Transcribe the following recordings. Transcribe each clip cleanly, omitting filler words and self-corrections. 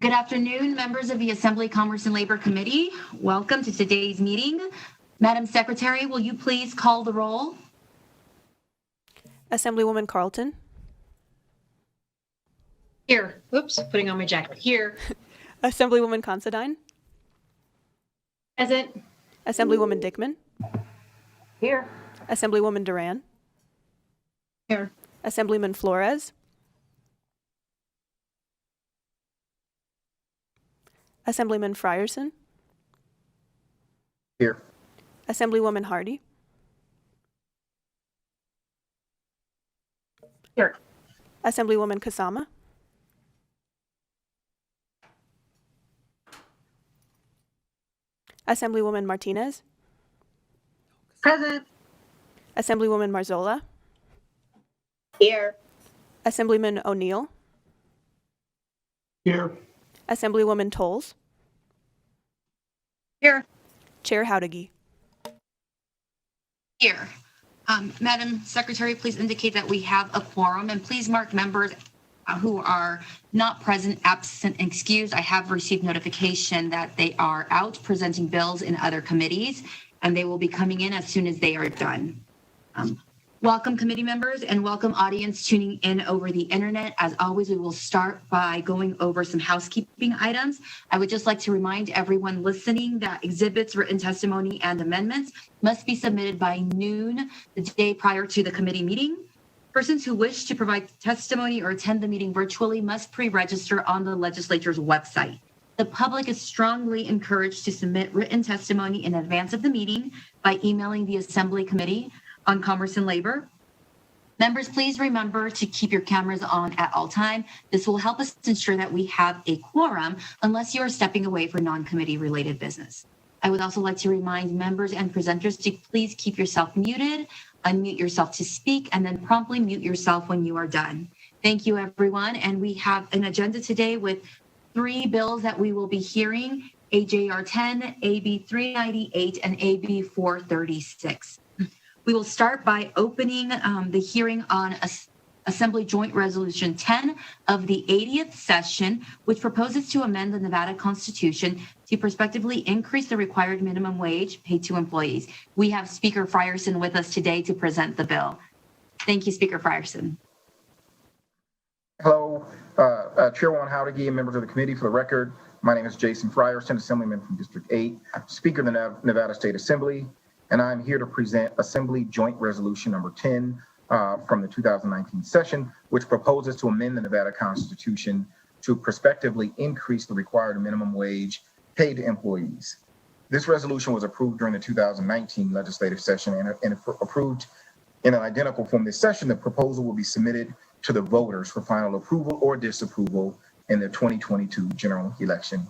Good afternoon, members of the Assembly Commerce and Labor Committee. Welcome to today's meeting. Madam Secretary, will you please call the roll? Assemblywoman Carlton. Here. Oops, putting on my jacket. Here. Assemblywoman Considine. Present. Assemblywoman Dickman. Here. Assemblywoman Duran. Here. Assemblyman Flores. Assemblyman Frierson. Here. Assemblywoman Hardy. Here. Assemblywoman Kasama. Assemblywoman Martinez. Present. Assemblywoman Marzola. Here. Assemblyman O'Neill. Here. Assemblywoman Tolles. Here. Chair Howdigi. Here. Madam Secretary, please indicate that we have a quorum, and please mark members who are not present, absent, and excused. I have received notification that they are out presenting bills in other committees, and they will be coming in as soon as they are done. Welcome, committee members, and welcome audience tuning in over the internet. As always, we will start by going over some housekeeping items. I would just like to remind everyone listening that exhibits, written testimony, and amendments must be submitted by noon the day prior to the committee meeting. Persons who wish to provide testimony or attend the meeting virtually must pre-register on the legislature's website. The public is strongly encouraged to submit written testimony in advance of the meeting by emailing the Assembly Committee on Commerce and Labor. Members, please remember to keep your cameras on at all time. This will help us ensure that we have a quorum unless you are stepping away for non-committee related business. I would also like to remind members and presenters to please keep yourself muted, unmute yourself to speak, and then promptly mute yourself when you are done. Thank you, everyone. And we have an agenda today with 3 bills that we will be hearing: AJR 10, AB 398, and AB 436. We will start by opening the hearing on Assembly Joint Resolution 10 of the 80th session, which proposes to amend the Nevada Constitution to prospectively increase the required minimum wage paid to employees. We have Speaker Frierson with us today to present the bill. Thank you, Speaker Frierson. Hello, Chairwoman Howdigi and members of the committee. For the record, my name is Jason Frierson, Assemblyman from District 8, Speaker of the Nevada State Assembly, and I'm here to present Assembly Joint Resolution number 10 from the 2019 session, which proposes to amend the Nevada Constitution to prospectively increase the required minimum wage paid to employees. This resolution was approved during the 2019 legislative session and approved in an identical form this session. The proposal will be submitted to the voters for final approval or disapproval in the 2022 general election.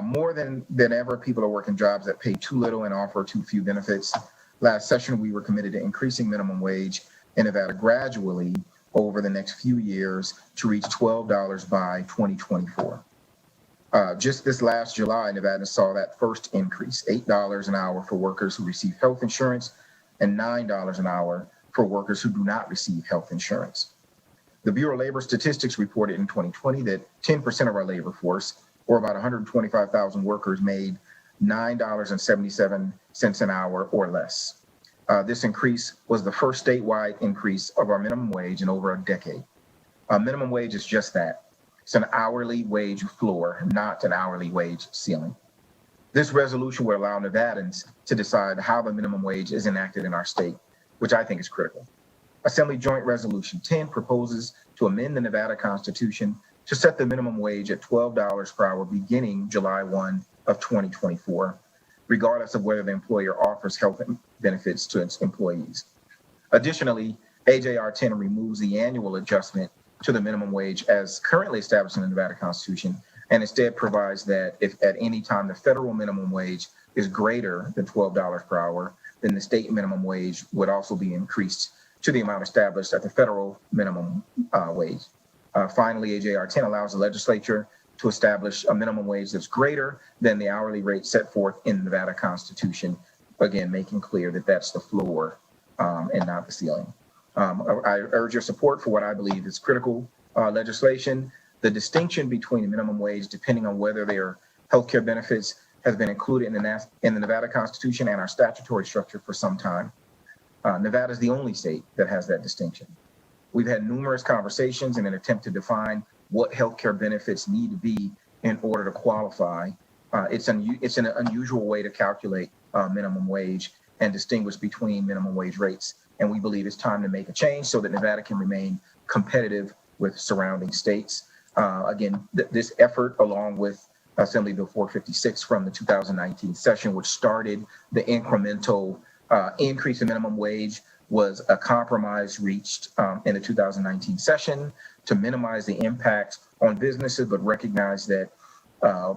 More than ever, people are working jobs that pay too little and offer too few benefits. Last session, we were committed to increasing minimum wage in Nevada gradually over the next few years to reach $12 by 2024. Just this last July, Nevada saw that first increase, $8 an hour for workers who receive health insurance and $9 an hour for workers who do not receive health insurance. The Bureau of Labor Statistics reported in 2020 that 10% of our labor force, or about 125,000 workers, made $9.77 an hour or less. This increase was the first statewide increase of our minimum wage in over a decade. Minimum wage is just that. It's an hourly wage floor, not an hourly wage ceiling. This resolution will allow Nevadans to decide how the minimum wage is enacted in our state, which I think is critical. Assembly Joint Resolution 10 proposes to amend the Nevada Constitution to set the minimum wage at $12 per hour beginning July 1 of 2024, regardless of whether the employer offers health benefits to its employees. Additionally, AJR 10 removes the annual adjustment to the minimum wage as currently established in the Nevada Constitution, and instead provides that if at any time the federal minimum wage is greater than $12 per hour, then the state minimum wage would also be increased to the amount established at the federal minimum wage. Finally, AJR 10 allows the legislature to establish a minimum wage that's greater than the hourly rate set forth in the Nevada Constitution, again, making clear that that's the floor and not the ceiling. I urge your support for what I believe is critical legislation. the distinction between the minimum wage, depending on whether their healthcare benefits, has been included in the Nevada Constitution and our statutory structure for some time. Nevada is the only state that has that distinction. We've had numerous conversations in an attempt to define what healthcare benefits need to be in order to qualify. It's an unusual way to calculate minimum wage and distinguish between minimum wage rates. And we believe it's time to make a change so that Nevada can remain competitive with surrounding states. Again, this effort, along with Assembly Bill 456 from the 2019 session, which started the incremental increase in minimum wage, was a compromise reached in the 2019 session to minimize the impact on businesses, but recognize that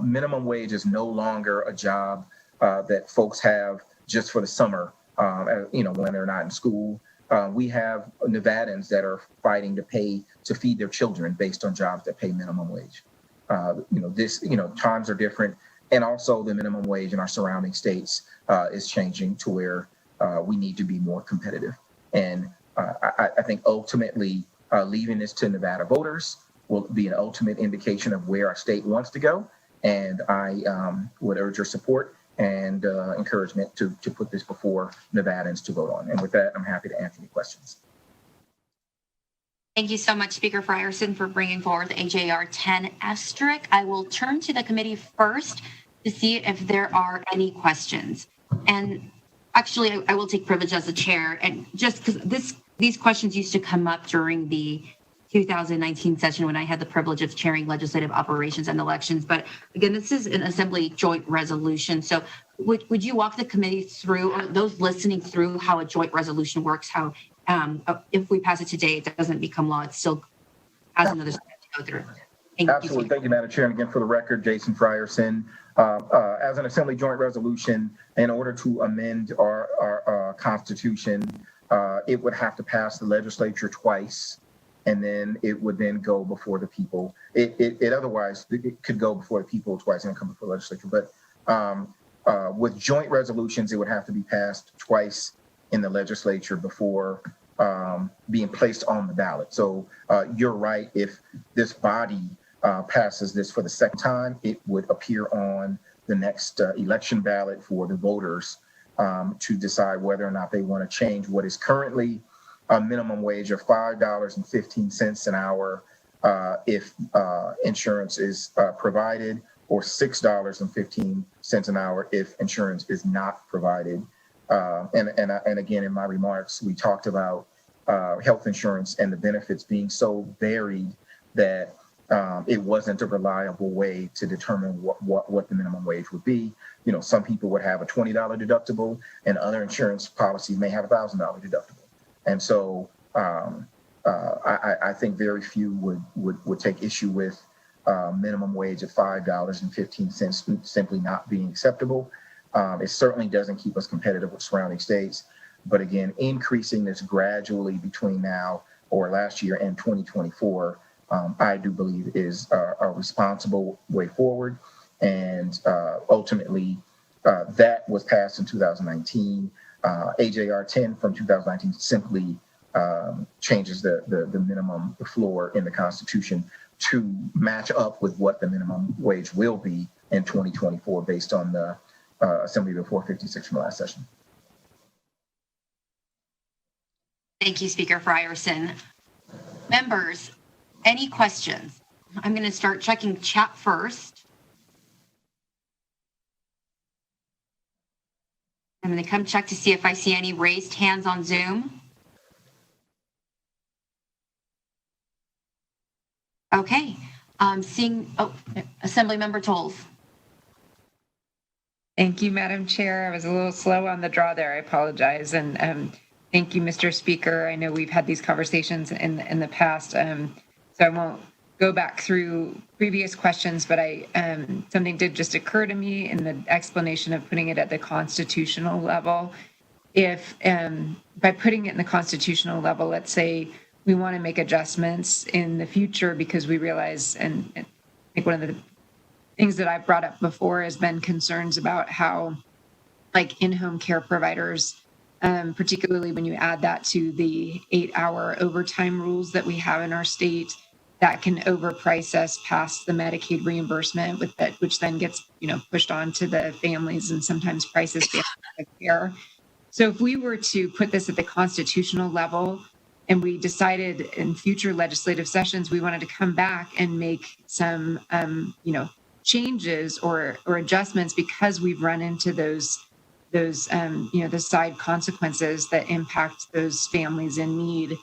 minimum wage is no longer a job that folks have just for the summer, when they're not in school. We have Nevadans that are fighting to feed their children based on jobs that pay minimum wage. Times are different, and also the minimum wage in our surrounding states is changing to where we need to be more competitive. And I think ultimately leaving this to Nevada voters will be an ultimate indication of where our state wants to go. And I would urge your support and encouragement to put this before Nevadans to vote on. And with that, I'm happy to answer any questions. Thank you so much, Speaker Frierson, for bringing forward the AJR 10 asterisk. I will turn to the committee first to see if there are any questions. And actually, I will take privilege as the chair, and just because these questions used to come up during the 2019 session when I had the privilege of chairing legislative operations and elections. But again, this is an Assembly joint resolution. So would you walk the committee through, or those listening through, how a joint resolution works, how if we pass it today, it doesn't become law, it still has another step to go through. Absolutely. Thank you, Madam Chair. And again, for the record, Jason Frierson. As an Assembly joint resolution, in order to amend our Constitution, it would have to pass the legislature twice, and then it would then go before the people. It otherwise could go before the people twice and come before the legislature. But with joint resolutions, it would have to be passed twice in the legislature before being placed on the ballot. So you're right. If this body passes this for the second time, it would appear on the next election ballot for the voters to decide whether or not they want to change what is currently a minimum wage of $5.15 an hour if insurance is provided, or $6.15 an hour if insurance is not provided. And again, in my remarks, we talked about health insurance and the benefits being so varied that it wasn't a reliable way to determine what the minimum wage would be. Some people would have a $20 deductible, and other insurance policies may have a $1,000 deductible. And so I think very few would take issue with minimum wage of $5.15 simply not being acceptable. It certainly doesn't keep us competitive with surrounding states. But again, increasing this gradually between now or last year and 2024, I do believe is a responsible way forward. And ultimately, that was passed in 2019. AJR 10 from 2019 simply changes the minimum floor in the Constitution to match up with what the minimum wage will be in 2024 based on the Assembly Bill 456 from the last session. Thank you, Speaker Frierson. Members, any questions? I'm going to start checking chat first. I'm going to come check to see if I see any raised hands on Zoom. Okay, seeing, Assemblymember Tolles. Thank you, Madam Chair. I was a little slow on the draw there. I apologize. And thank you, Mr. Speaker. I know we've had these conversations in the past, so I won't go back through previous questions, but something did just occur to me in the explanation of putting it at the constitutional level. If by putting it in the constitutional level, let's say we want to make adjustments in the future because we realize, and I think one of the things that I've brought up before has been concerns about how, like, in-home care providers, particularly when you add that to the 8-hour overtime rules that we have in our state, that can overprice us past the Medicaid reimbursement with that, which then gets, pushed on to the families and sometimes prices the care. So if we were to put this at the constitutional level and we decided in future legislative sessions, we wanted to come back and make some, changes or adjustments because we've run into those the side consequences that impact those families in need.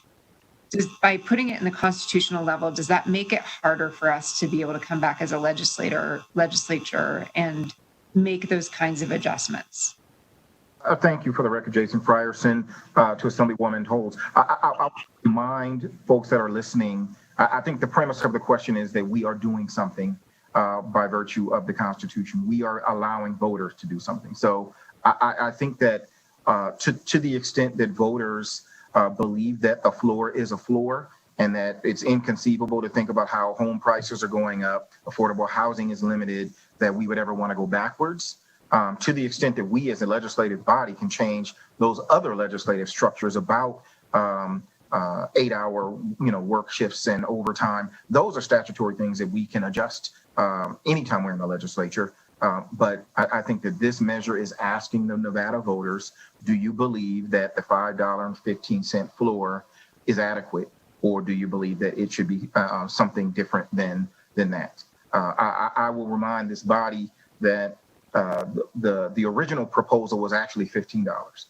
By putting it in the constitutional level, does that make it harder for us to be able to come back as a legislature and make those kinds of adjustments? Thank you. For the record, Jason Frierson, to Assemblywoman Holds. I'll remind folks that are listening, I think the premise of the question is that we are doing something by virtue of the Constitution. We are allowing voters to do something. So I think that to the extent that voters believe that a floor is a floor and that it's inconceivable to think about how home prices are going up, affordable housing is limited, that we would ever want to go backwards. To the extent that we as a legislative body can change those other legislative structures about 8-hour work shifts and overtime, those are statutory things that we can adjust anytime we're in the legislature. But I think that this measure is asking the Nevada voters, do you believe that the $5.15 floor is adequate, or do you believe that it should be something different than that? I will remind this body that the original proposal was actually $15,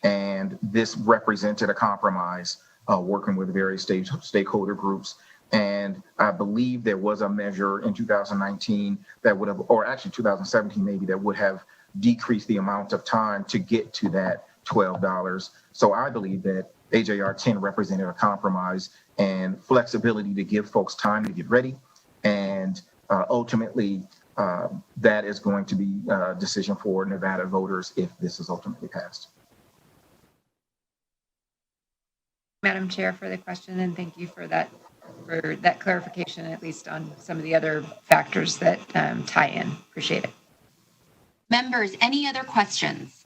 and this represented a compromise working with various stakeholder groups. And I believe there was a measure in 2019 that would have, or actually 2017 maybe, that would have decreased the amount of time to get to that $12. So I believe that AJR 10 represented a compromise and flexibility to give folks time to get ready. And ultimately, that is going to be a decision for Nevada voters if this is ultimately passed. Madam Chair, for the question, and thank you for that clarification, at least on some of the other factors that tie in. Appreciate it. Members, any other questions?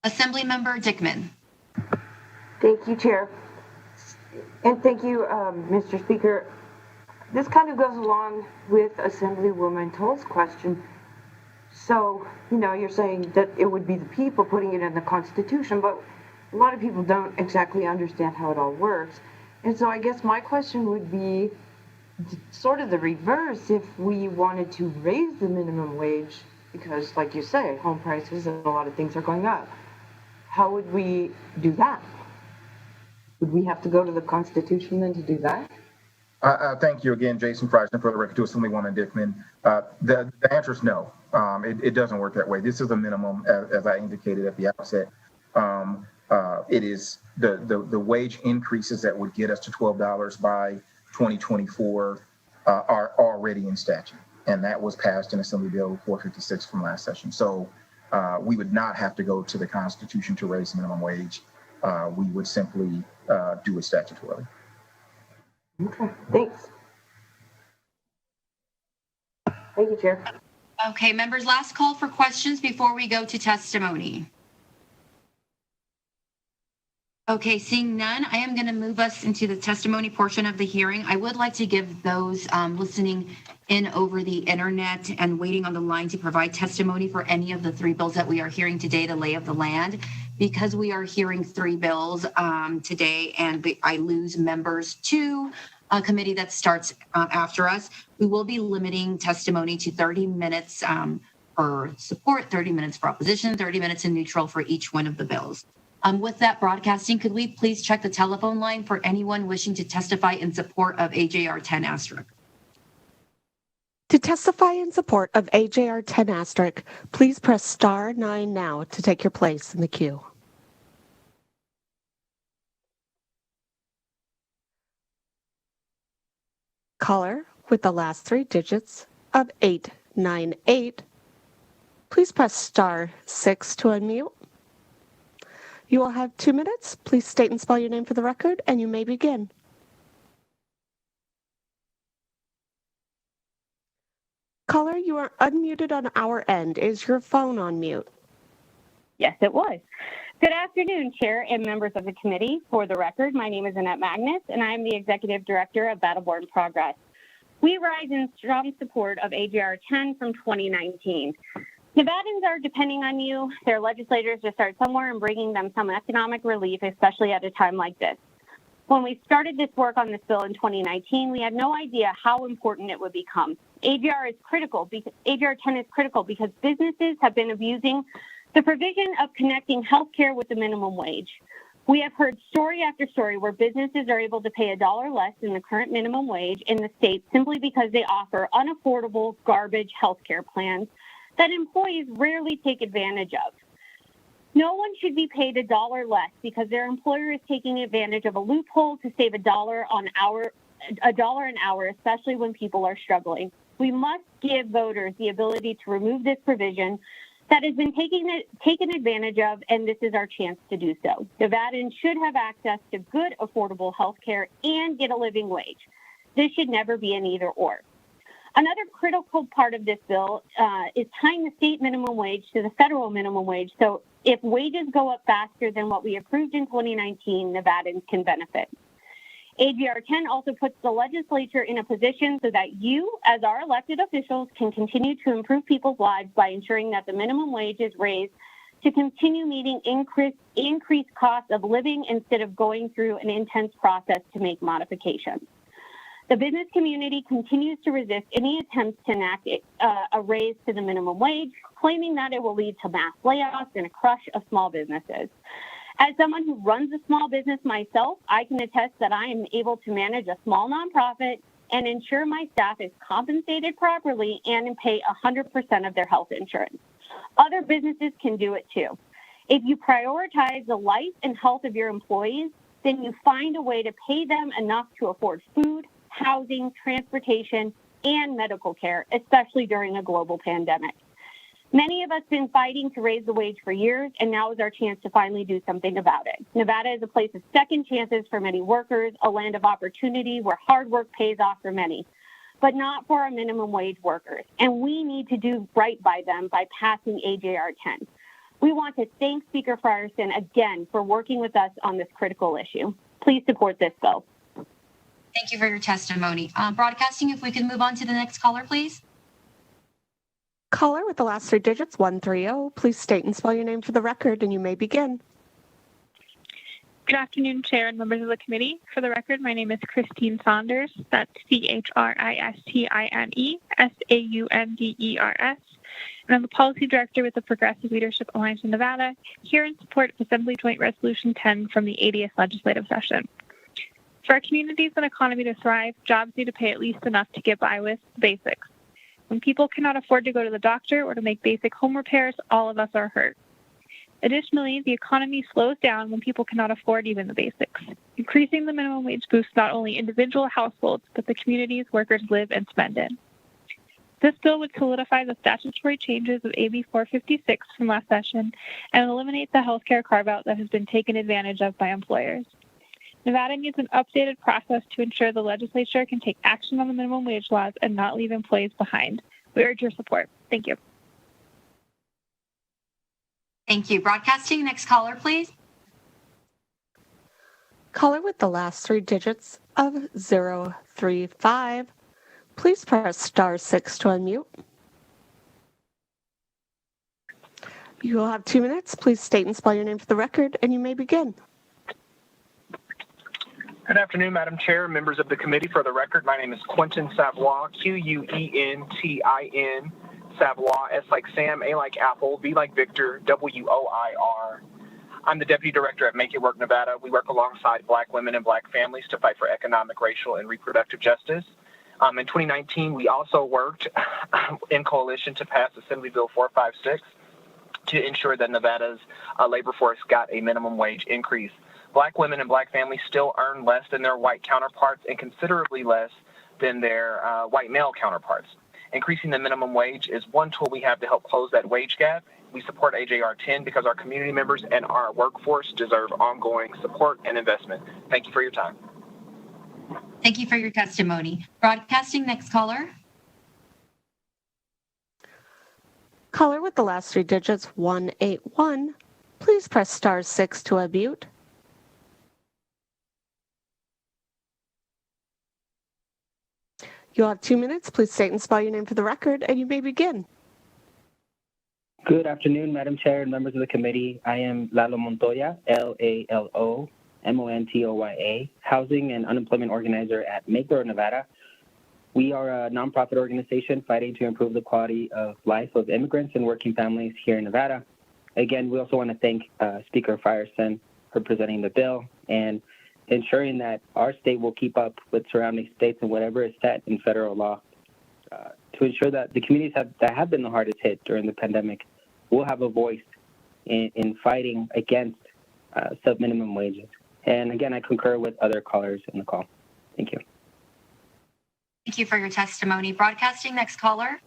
Assemblymember Dickman. Thank you, Chair. And thank you, Mr. Speaker. This kind of goes along with Assemblywoman Toll's question. So, you're saying that it would be the people putting it in the Constitution, but a lot of people don't exactly understand how it all works. And so I guess my question would be sort of the reverse. If we wanted to raise the minimum wage, because like you say, home prices and a lot of things are going up, how would we do that? Would we have to go to the Constitution then to do that? Thank you again, Jason Frierson, for the record, to Assemblywoman Dickman. The answer is no. It doesn't work that way. This is a minimum, as I indicated at the outset. It is the wage increases that would get us to $12 by 2024 are already in statute, and that was passed in Assembly Bill 456 from last session. So we would not have to go to the Constitution to raise minimum wage. We would simply do it statutorily. Okay, thanks. Thank you, Chair. Okay, members, last call for questions before we go to testimony. Okay, seeing none, I am going to move us into the testimony portion of the hearing. I would like to give those listening in over the internet and waiting on the line to provide testimony for any of the 3 bills that we are hearing today, the lay of the land. Because we are hearing 3 bills today and I lose members to a committee that starts after us, we will be limiting testimony to 30 minutes for support, 30 minutes for opposition, 30 minutes in neutral for each one of the bills. With that broadcasting, could we please check the telephone line for anyone wishing to testify in support of AJR 10*? To testify in support of AJR 10*, please press star 9 now to take your place in the queue. Caller with the last 3 digits of 898, please press star 6 to unmute. You will have 2 minutes. Please state and spell your name for the record, and you may begin. Caller, you are unmuted on our end. Is your phone on mute? Yes, it was. Good afternoon, Chair and members of the committee. For the record, my name is Annette Magnus, and I am the Executive Director of Battleborn Progress. We rise in strong support of AGR 10 from 2019. Nevadans are depending on you, their legislators, to start somewhere and bringing them some economic relief, especially at a time like this. When we started this work on this bill in 2019, we had no idea how important it would become. AGR 10 is critical because businesses have been abusing the provision of connecting healthcare with the minimum wage. We have heard story after story where businesses are able to pay $1 less than the current minimum wage in the state simply because they offer unaffordable garbage healthcare plans that employees rarely take advantage of. No one should be paid $1 less because their employer is taking advantage of a loophole to save $1 an hour, especially when people are struggling. We must give voters the ability to remove this provision that has been taken advantage of, and this is our chance to do so. Nevadans should have access to good, affordable health care and get a living wage. This should never be an either or. Another critical part of this bill is tying the state minimum wage to the federal minimum wage. So if wages go up faster than what we approved in 2019, Nevadans can benefit. AGR 10 also puts the legislature in a position so that you, as our elected officials, can continue to improve people's lives by ensuring that the minimum wage is raised to continue meeting increased costs of living instead of going through an intense process to make modifications. The business community continues to resist any attempts to enact a raise to the minimum wage, claiming that it will lead to mass layoffs and a crush of small businesses. As someone who runs a small business myself, I can attest that I am able to manage a small nonprofit and ensure my staff is compensated properly and pay 100% of their health insurance. Other businesses can do it too. If you prioritize the life and health of your employees, then you find a way to pay them enough to afford food, housing, transportation, and medical care, especially during a global pandemic. Many of us have been fighting to raise the wage for years, and now is our chance to finally do something about it. Nevada is a place of second chances for many workers, a land of opportunity where hard work pays off for many, but not for our minimum wage workers. And we need to do right by them by passing AJR 10. We want to thank Speaker Frierson again for working with us on this critical issue. Please support this bill. Thank you for your testimony. Broadcasting, if we can move on to the next caller, please. Caller with the last three digits, 130. Please state and spell your name for the record, and you may begin. Good afternoon, Chair and members of the committee. For the record, my name is Christine Saunders. That's CHRISTINE SAUNDERS. And I'm the Policy Director with the Progressive Leadership Alliance in Nevada, here in support of Assembly Joint Resolution 10 from the 80th Legislative Session. For our communities and economy to thrive, jobs need to pay at least enough to get by with the basics. When people cannot afford to go to the doctor or to make basic home repairs, all of us are hurt. Additionally, the economy slows down when people cannot afford even the basics. Increasing the minimum wage boosts not only individual households, but the communities workers live and spend in. This bill would solidify the statutory changes of AB 456 from last session and eliminate the healthcare carve-out that has been taken advantage of by employers. Nevada needs an updated process to ensure the legislature can take action on the minimum wage laws and not leave employees behind. We urge your support. Thank you. Thank you. Broadcasting, next caller, please. Caller with the last three digits of 035. Please press star 6 to unmute. You will have 2 minutes. Please state and spell your name for the record, and you may begin. Good afternoon, Madam Chair, members of the committee. For the record, my name is Quentin Savoie, Quentin, Savoie, S like Sam, A like Apple, V like Victor, WOIR. I'm the Deputy Director at Make It Work Nevada. We work alongside Black women and Black families to fight for economic, racial, and reproductive justice. In 2019, we also worked in coalition to pass Assembly Bill 456 to ensure that Nevada's labor force got a minimum wage increase. Black women and Black families still earn less than their white counterparts and considerably less than their white male counterparts. Increasing the minimum wage is one tool we have to help close that wage gap. We support AJR 10 because our community members and our workforce deserve ongoing support and investment. Thank you for your time. Thank you for your testimony. Broadcasting, next caller. Caller with the last three digits, 181. please press star 6 to unmute. You'll have 2 minutes. Please state and spell your name for the record, and you may begin. Good afternoon, Madam Chair and members of the committee. I am Lalo Montoya, LALOMONTOYA, Housing and Unemployment Organizer at Make Work, Nevada. We are a nonprofit organization fighting to improve the quality of life of immigrants and working families here in Nevada. Again, we also want to thank Speaker Frierson for presenting the bill and ensuring that our state will keep up with surrounding states and whatever is set in federal law to ensure that the communities that have been the hardest hit during the pandemic will have a voice in fighting against sub-minimum wages. And again, I concur with other callers in the call. Thank you. Thank you for your testimony. Broadcasting, next caller.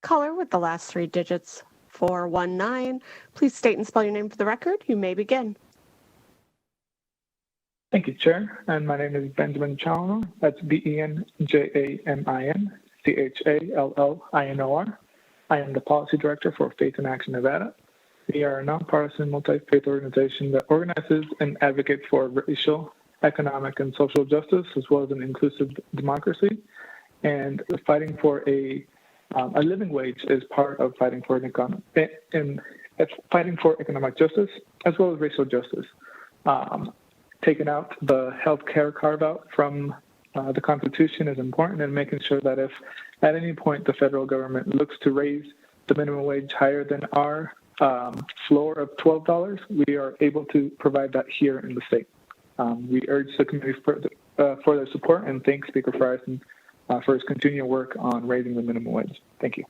Caller with the last 3 digits, 419. Please state and spell your name for the record. You may begin. Thank you, Chair. And my name is Benjamin Challinor. That's BenjaminChallinor. I am the Policy Director for Faith in Action Nevada. We are a nonpartisan, multi-faith organization that organizes and advocates for racial, economic, and social justice, as well as an inclusive democracy. And fighting for a living wage is part of fighting for economic justice, as well as racial justice. Taking out the health care carve-out from the Constitution is important, and making sure that if at any point the federal government looks to raise the minimum wage higher than our floor of $12, we are able to provide that here in the state. We urge the committee for their support, and thank Speaker Frierson for his continued work on raising the minimum wage. Thank you.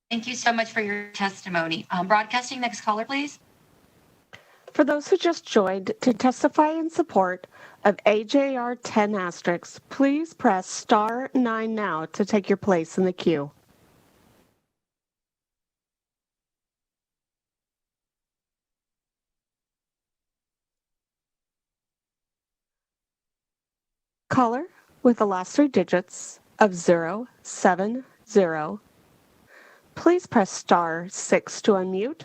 Thank you so much for your testimony. Broadcasting, next caller, please. For those who just joined, to testify in support of AJR 10*, please press star 9 now to take your place in the queue. Caller with the last 3 digits of 070, please press star 6 to unmute.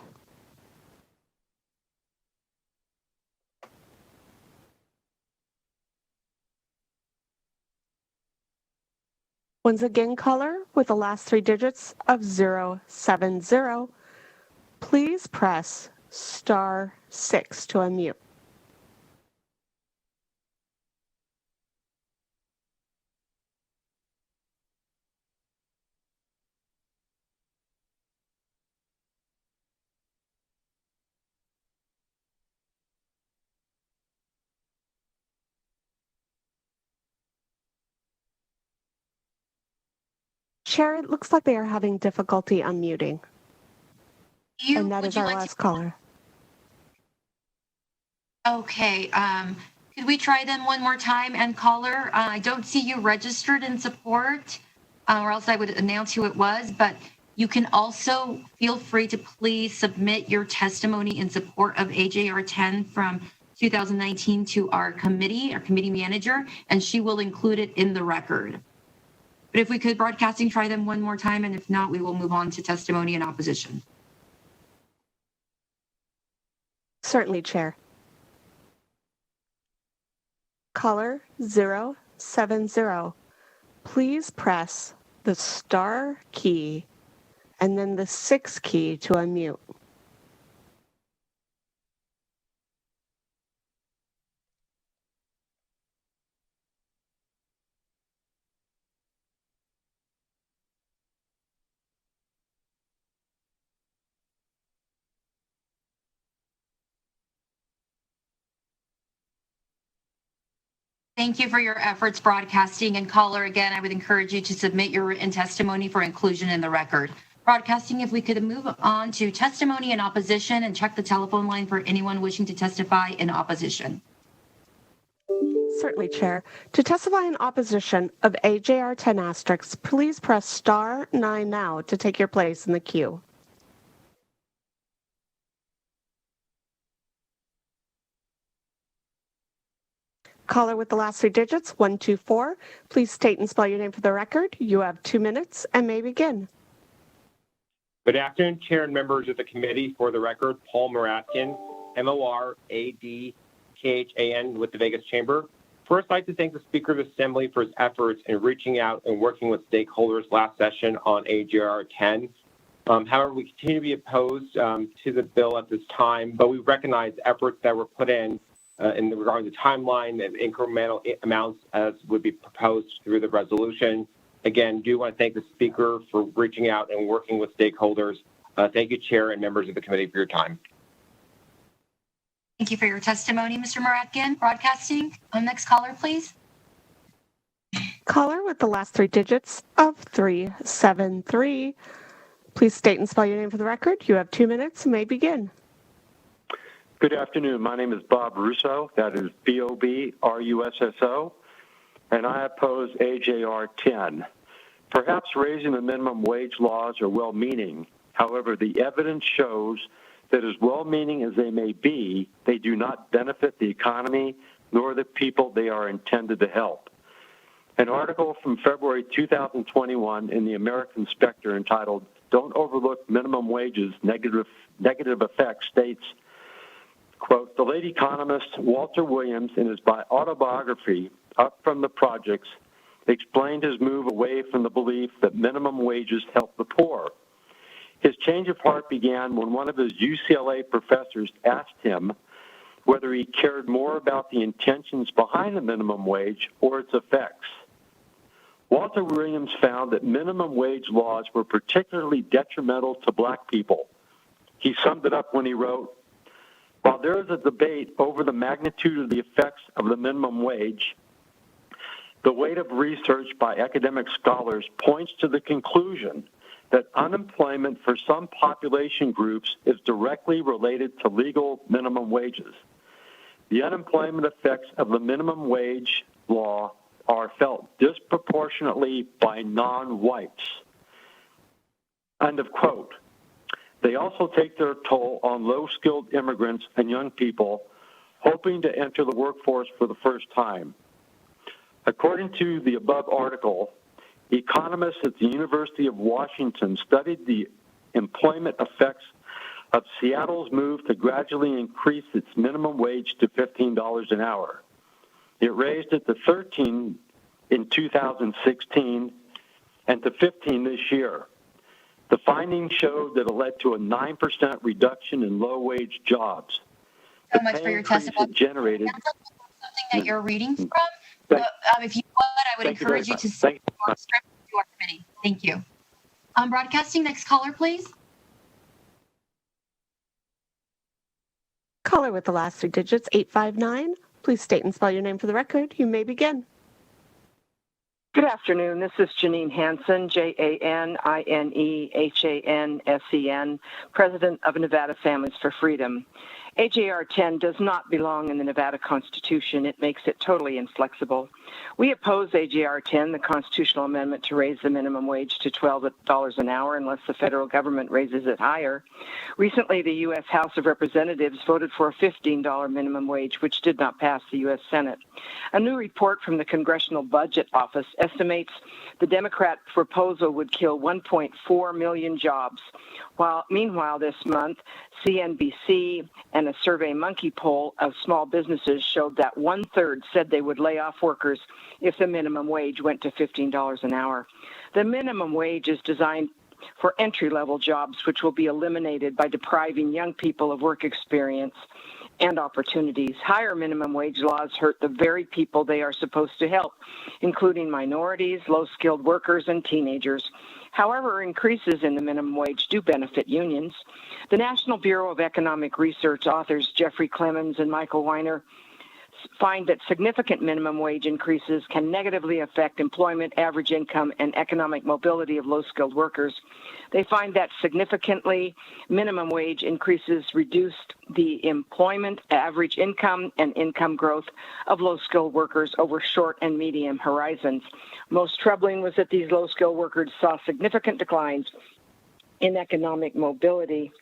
Once again, caller with the last 3 digits of 070, please press star 6 to unmute. Chair, it looks like they are having difficulty unmuting. And that is our last caller. Okay. Could we try them one more time? And caller, I don't see you registered in support, or else I would announce who it was. But you can also feel free to please submit your testimony in support of AJR 10 from 2019 to our committee manager, and she will include it in the record. But if we could, broadcasting, try them one more time, and if not, we will move on to testimony in opposition. Certainly, Chair. Caller 070, please press the star key and then the 6 key to unmute. Thank you for your efforts broadcasting, and caller, again, I would encourage you to submit your written testimony for inclusion in the record. Broadcasting, if we could move on to testimony in opposition and check the telephone line for anyone wishing to testify in opposition. Certainly, Chair. To testify in opposition of AJR 10*, please press star 9 now to take your place in the queue. Caller with the last 3 digits, 124. Please state and spell your name for the record. You have 2 minutes and may begin. Good afternoon, Chair and members of the committee. For the record, Paul Moratkin, Moradkhan with the Vegas Chamber. First, I'd like to thank the Speaker of the Assembly for his efforts in reaching out and working with stakeholders last session on AGR 10. However, we continue to be opposed to the bill at this time, but we recognize efforts that were put in regard to the timeline and incremental amounts as would be proposed through the resolution. Again, do want to thank the Speaker for reaching out and working with stakeholders. Thank you, Chair and members of the committee, for your time. Thank you for your testimony, Mr. Moratkin. Broadcasting. Next caller, please. Caller with the last three digits of 373. Please state and spell your name for the record. You have 2 minutes and may begin. Good afternoon. My name is Bob Russo. That is BOBRUSSO. And I oppose AJR 10. Perhaps raising the minimum wage laws are well-meaning. However, the evidence shows that as well-meaning as they may be, they do not benefit the economy nor the people they are intended to help. An article from February 2021 in the American Spectre entitled "Don't Overlook Minimum Wages, Negative Effects" states, quote, "The late economist Walter Williams, in his autobiography, Up from the Projects, explained his move away from the belief that minimum wages help the poor. His change of heart began when one of his UCLA professors asked him whether he cared more about the intentions behind the minimum wage or its effects. Walter Williams found that minimum wage laws were particularly detrimental to black people. He summed it up when he wrote, while there is a debate over the magnitude of the effects of the minimum wage, the weight of research by academic scholars points to the conclusion that unemployment for some population groups is directly related to legal minimum wages. The unemployment effects of the minimum wage law are felt disproportionately by non-whites." End of quote. They also take their toll on low-skilled immigrants and young people hoping to enter the workforce for the first time. According to the above article, economists at the University of Washington studied the employment effects of Seattle's move to gradually increase its minimum wage to $15 an hour. It raised it to $13 in 2016 and to $15 this year. The findings showed that it led to a 9% reduction in low-wage jobs. So much for your testimony. Generated something that you're reading from. But, if you would, I would encourage you to send your script to our committee. Thank you. Broadcasting. Next caller, please. Caller with the last three digits, 859. Please state and spell your name for the record. You may begin. Good afternoon. This is Janine Hansen, JANINEHANSEN, President of Nevada Families for Freedom. AJR 10 does not belong in the Nevada Constitution. It makes it totally inflexible. We oppose AJR 10, the constitutional amendment to raise the minimum wage to $12 an hour unless the federal government raises it higher. Recently, the U.S. House of Representatives voted for a $15 minimum wage, which did not pass the U.S. Senate. A new report from the Congressional Budget Office estimates the Democrat proposal would kill 1.4 million jobs. Meanwhile, this month, CNBC and a SurveyMonkey poll of small businesses showed that 1/3 said they would lay off workers if the minimum wage went to $15 an hour. The minimum wage is designed for entry-level jobs, which will be eliminated by depriving young people of work experience and opportunities. Higher minimum wage laws hurt the very people they are supposed to help, including minorities, low-skilled workers, and teenagers. However, increases in the minimum wage do benefit unions. The National Bureau of Economic Research authors Jeffrey Clemens and Michael Weiner find that significant minimum wage increases can negatively affect employment, average income, and economic mobility of low-skilled workers. They find that significantly minimum wage increases reduced the employment, average income, and income growth of low-skilled workers over short and medium horizons. Most troubling was that these low-skilled workers saw significant declines in economic mobility.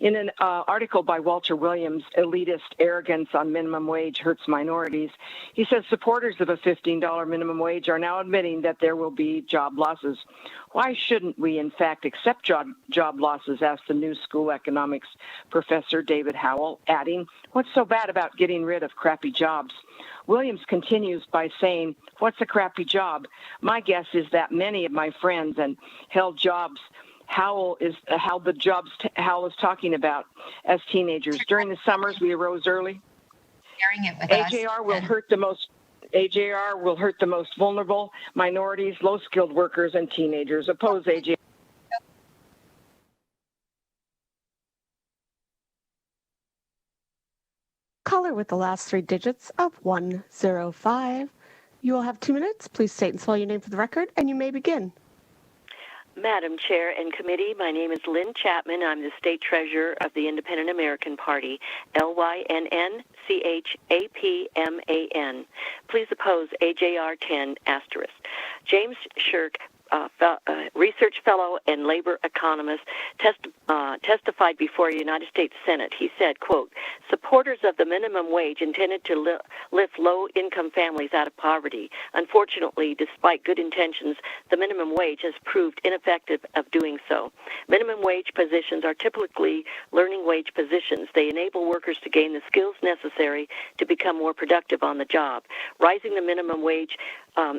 In an article by Walter Williams, Elitist Arrogance on Minimum Wage Hurts Minorities, he says supporters of a $15 minimum wage are now admitting that there will be job losses. Why shouldn't we, in fact, accept job losses, asked the New School economics professor David Howell, adding, what's so bad about getting rid of crappy jobs? Williams continues by saying, what's a crappy job? My guess is that many of my friends and held jobs Howell is talking about as teenagers. During the summers, we arose early. Sharing it with AJR will hurt the most. AJR will hurt the most vulnerable, minorities, low-skilled workers, and teenagers. Oppose AJR. Caller with the last three digits of 105. You will have 2 minutes. Please state and spell your name for the record, and you may begin. Madam Chair and Committee, my name is Lynn Chapman. I'm the State Treasurer of the Independent American Party, LYNNCHAPMAN. Please oppose AJR 10 *. James Shirk, research fellow and labor economist, testified before a United States Senate. He said, quote, supporters of the minimum wage intended to lift low-income families out of poverty. Unfortunately, despite good intentions, the minimum wage has proved ineffective of doing so. Minimum wage positions are typically learning wage positions. They enable workers to gain the skills necessary to become more productive on the job. Rising the minimum wage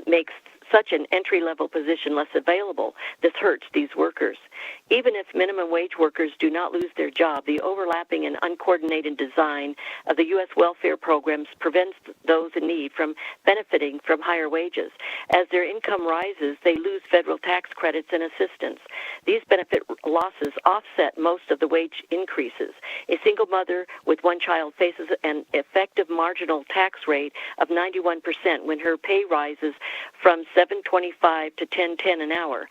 makes such an entry-level position less available. This hurts these workers. Even if minimum wage workers do not lose their job, the overlapping and uncoordinated design of the U.S. welfare programs prevents those in need from benefiting from higher wages. As their income rises, they lose federal tax credits and assistance. These benefit losses offset most of the wage increases. A single mother with one child faces an effective marginal tax rate of 91% when her pay rises from $7.25 to $10.10 an hour.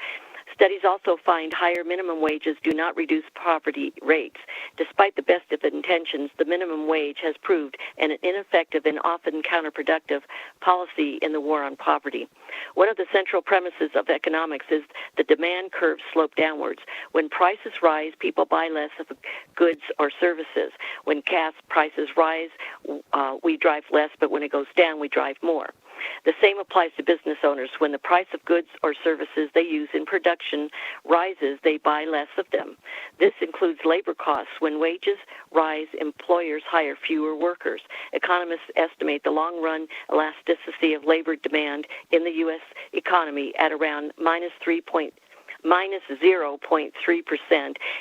Studies also find higher minimum wages do not reduce poverty rates. Despite the best of intentions, the minimum wage has proved an ineffective and often counterproductive policy in the war on poverty. One of the central premises of economics is the demand curve slope downwards. When prices rise, people buy less of goods or services. When gas prices rise, we drive less, but when it goes down, we drive more. The same applies to business owners. When the price of goods or services they use in production rises, they buy less of them. This includes labor costs. When wages rise, employers hire fewer workers. Economists estimate the long-run elasticity of labor demand in the U.S. economy at around minus 0.3%.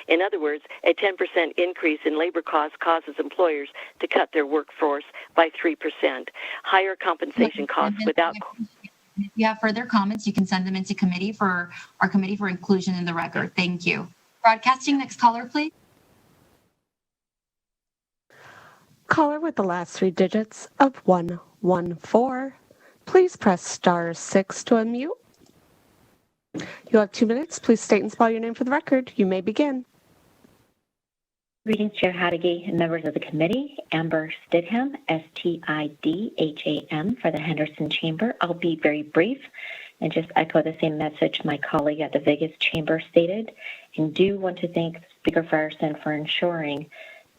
In other words, a 10% increase in labor costs causes employers to cut their workforce by 3%. Higher compensation costs without... If you have further comments, you can send them into committee for our committee for inclusion in the record. Thank you. Broadcasting, next caller, please. Caller with the last three digits of 114. Please press *6 to unmute. You have 2 minutes. Please state and spell your name for the record. You may begin. Greetings, Chair Hadeghi and members of the committee. Amber Stidham, Stidham, for the Henderson Chamber. I'll be very brief and just echo the same message my colleague at the Vegas Chamber stated, and do want to thank Speaker Frierson for ensuring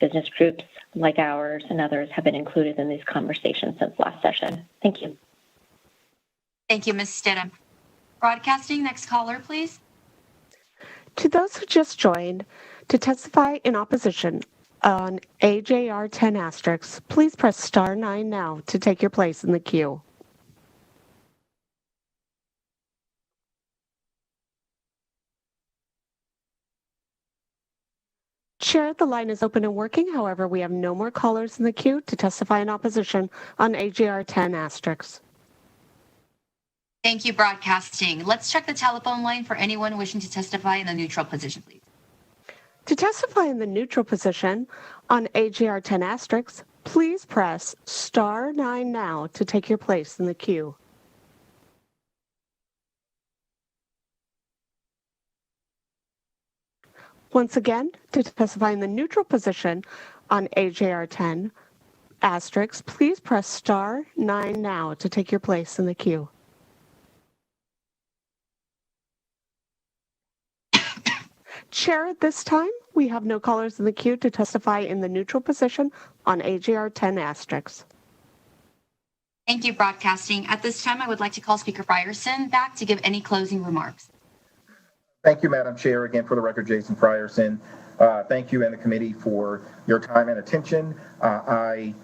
business groups like ours and others have been included in these conversations since last session. Thank you. Thank you, Ms. Stidham. Broadcasting, next caller, please. To those who just joined, to testify in opposition on AJR 10 *, please press *9 now to take your place in the queue. Chair, the line is open and working. However, we have no more callers in the queue to testify in opposition on AJR 10 *. Thank you, Broadcasting. Let's check the telephone line for anyone wishing to testify in the neutral position, please. To testify in the neutral position on AJR 10 *, please press *9 now to take your place in the queue. Once again, to testify in the neutral position on AJR 10 *, please press *9 now to take your place in the queue. Chair, at this time, we have no callers in the queue to testify in the neutral position on AJR 10 asterisks. Thank you, Broadcasting. At this time, I would like to call Speaker Frierson back to give any closing remarks. Thank you, Madam Chair. Again, for the record, Jason Frierson. Thank you and the committee for your time and attention. I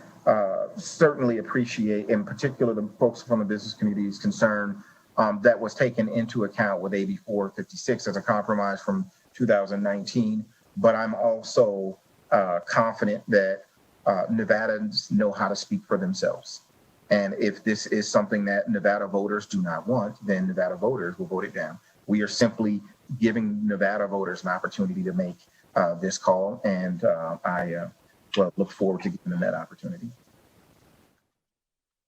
certainly appreciate, in particular, the folks from the business community's concern that was taken into account with AB 456 as a compromise from 2019. But I'm also confident that Nevadans know how to speak for themselves. And if this is something that Nevada voters do not want, then Nevada voters will vote it down. We are simply giving Nevada voters an opportunity to make this call, and I look forward to giving them that opportunity.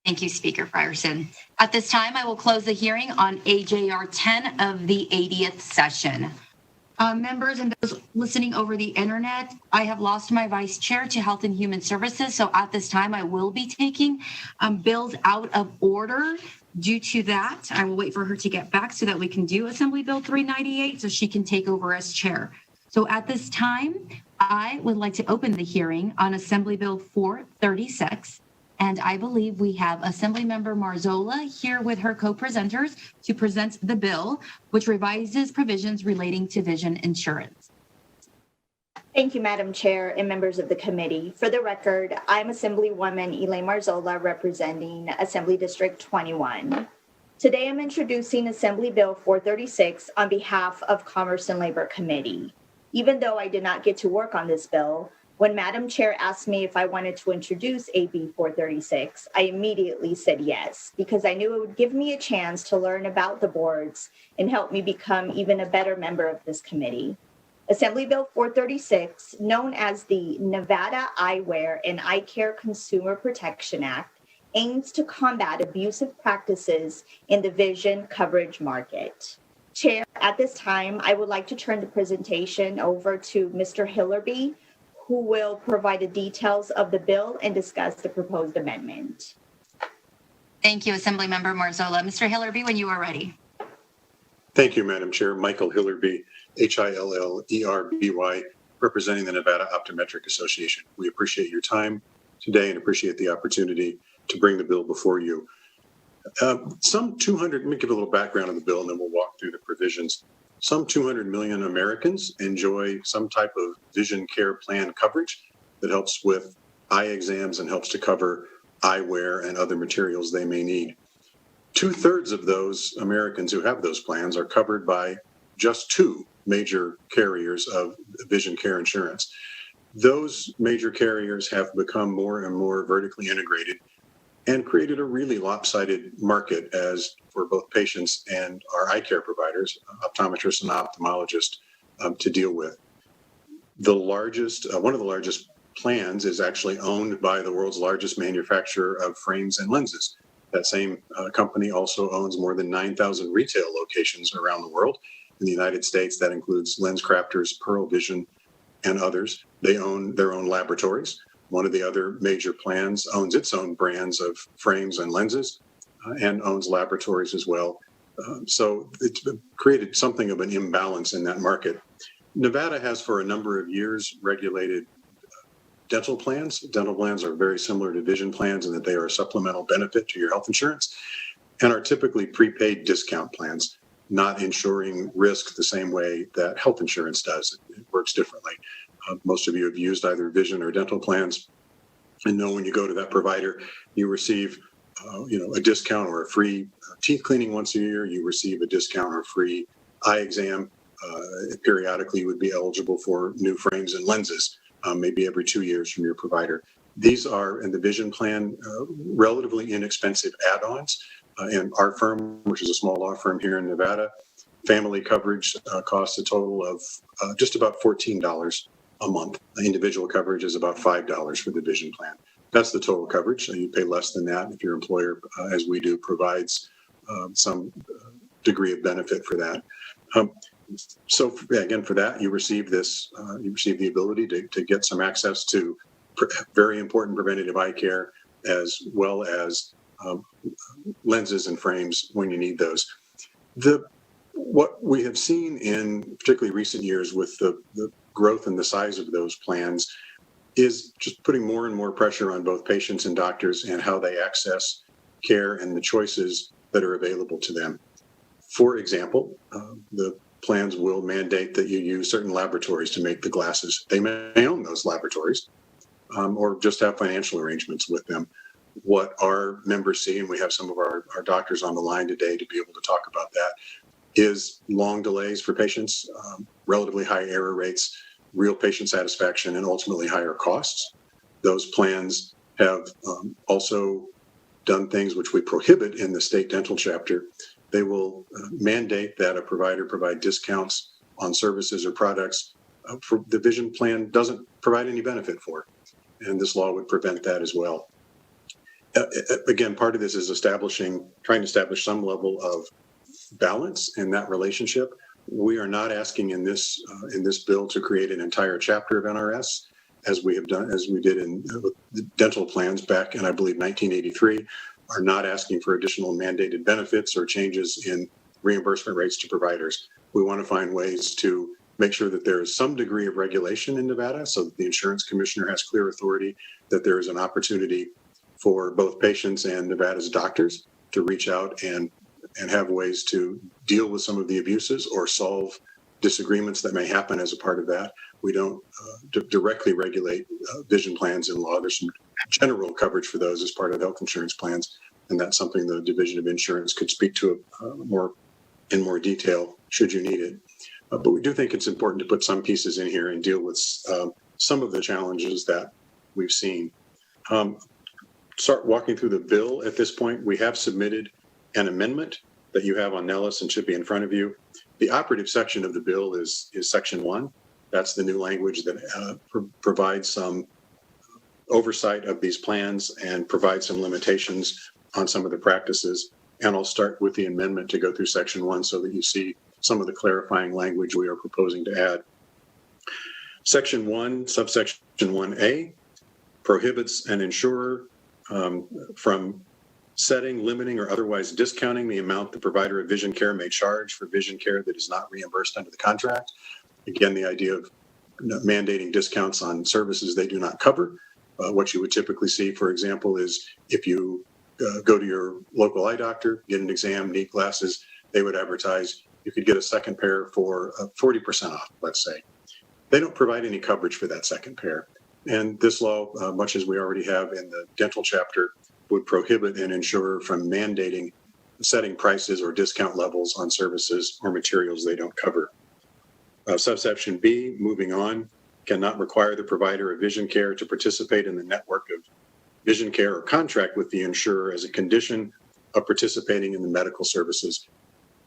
Thank you, Speaker Frierson. At this time, I will close the hearing on AJR 10 of the 80th session. Members and those listening over the internet, I have lost my vice chair to Health and Human Services, so at this time I will be taking bills out of order. Due to that, I will wait for her to get back so that we can do Assembly Bill 398 so she can take over as chair. So at this time, I would like to open the hearing on Assembly Bill 436. And I believe we have Assemblymember Marzola here with her co-presenters to present the bill, which revises provisions relating to vision insurance. Thank you, Madam Chair and members of the committee. For the record, I'm Assemblywoman Elaine Marzola representing Assembly District 21. Today I'm introducing Assembly Bill 436 on behalf of Commerce and Labor Committee. Even though I did not get to work on this bill, when Madam Chair asked me if I wanted to introduce AB 436, I immediately said yes, because I knew it would give me a chance to learn about the boards and help me become even a better member of this committee. Assembly Bill 436, known as the Nevada Eyewear and Eye Care Consumer Protection Act, aims to combat abusive practices in the vision coverage market. Chair, at this time, I would like to turn the presentation over to Mr. Hillerby, who will provide the details of the bill and discuss the proposed amendment. Thank you, Assemblymember Marzola. Mr. Hillerby, when you are ready. Thank you, Madam Chair. Michael Hillerby, Hillerby, representing the Nevada Optometric Association. We appreciate your time today and appreciate the opportunity to bring the bill before you. Let me give a little background on the bill and then we'll walk through the provisions. Some 200 million Americans enjoy some type of vision care plan coverage that helps with eye exams and helps to cover eyewear and other materials they may need. 2/3 of those Americans who have those plans are covered by just two major carriers of vision care insurance. Those major carriers have become more and more vertically integrated and created a really lopsided market as for both patients and our eye care providers, optometrists and ophthalmologists, to deal with. One of the largest plans is actually owned by the world's largest manufacturer of frames and lenses. That same company also owns more than 9,000 retail locations around the world. In the United States, that includes Lens Crafters, Pearl Vision, and others. They own their own laboratories. One of the other major plans owns its own brands of frames and lenses and owns laboratories as well. So it's created something of an imbalance in that market. Nevada has for a number of years regulated dental plans. Dental plans are very similar to vision plans in that they are a supplemental benefit to your health insurance and are typically prepaid discount plans, not insuring risk the same way that health insurance does. It works differently. Most of you have used either vision or dental plans and know when you go to that provider, you receive a discount or a free teeth cleaning once a year. You receive a discount or free eye exam. Periodically, you would be eligible for new frames and lenses, maybe every 2 years from your provider. These are, in the vision plan, relatively inexpensive add-ons. In our firm, which is a small law firm here in Nevada, family coverage costs a total of just about $14 a month. Individual coverage is about $5 for the vision plan. That's the total coverage. You pay less than that if your employer, as we do, provides some degree of benefit for that. So again, for that, you receive this. You receive the ability to get some access to very important preventative eye care, as well as lenses and frames when you need those. The What we have seen in particularly recent years with the growth and the size of those plans is just putting more and more pressure on both patients and doctors and how they access care and the choices that are available to them. For example, the plans will mandate that you use certain laboratories to make the glasses. They may own those laboratories or just have financial arrangements with them. What our members see, and we have some of our doctors on the line today to be able to talk about that, is long delays for patients, relatively high error rates, real patient satisfaction, and ultimately higher costs. Those plans have also done things which we prohibit in the state dental chapter. They will mandate that a provider provide discounts on services or products for the vision plan doesn't provide any benefit for. And this law would prevent that as well. Again, part of this is trying to establish some level of balance in that relationship. We are not asking in this bill to create an entire chapter of NRS, as we did in the dental plans back in, I believe, 1983, are not asking for additional mandated benefits or changes in reimbursement rates to providers. We want to find ways to make sure that there is some degree of regulation in Nevada so that the insurance commissioner has clear authority, that there is an opportunity for both patients and Nevada's doctors to reach out and have ways to deal with some of the abuses or solve disagreements that may happen as a part of that. We don't directly regulate vision plans in law. There's some general coverage for those as part of health insurance plans, and that's something the Division of Insurance could speak to in more detail should you need it. But we do think it's important to put some pieces in here and deal with some of the challenges that we've seen. Start walking through the bill at this point. We have submitted an amendment that you have on Nellis and should be in front of you. The operative section of the bill is Section 1. That's the new language that provides some oversight of these plans and provides some limitations on some of the practices. And I'll start with the amendment to go through Section 1 so that you see some of the clarifying language we are proposing to add. Section 1, subsection 1A, prohibits an insurer from setting, limiting, or otherwise discounting the amount the provider of vision care may charge for vision care that is not reimbursed under the contract. Again, the idea of mandating discounts on services they do not cover. What you would typically see, for example, is if you go to your local eye doctor, get an exam, need glasses, they would advertise you could get a second pair for 40% off, let's say. They don't provide any coverage for that second pair. And this law, much as we already have in the dental chapter, would prohibit an insurer from mandating setting prices or discount levels on services or materials they don't cover. Subsection B, moving on, cannot require the provider of vision care to participate in the network of vision care or contract with the insurer as a condition of participating in the medical services.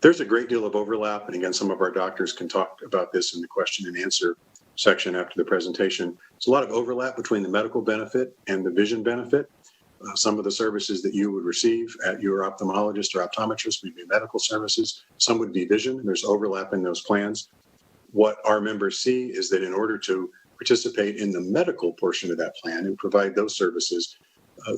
There's a great deal of overlap, and again, some of our doctors can talk about this in the question and answer section after the presentation. There's a lot of overlap between the medical benefit and the vision benefit. Some of the services that you would receive at your ophthalmologist or optometrist would be medical services. Some would be vision. There's overlap in those plans. What our members see is that in order to participate in the medical portion of that plan and provide those services,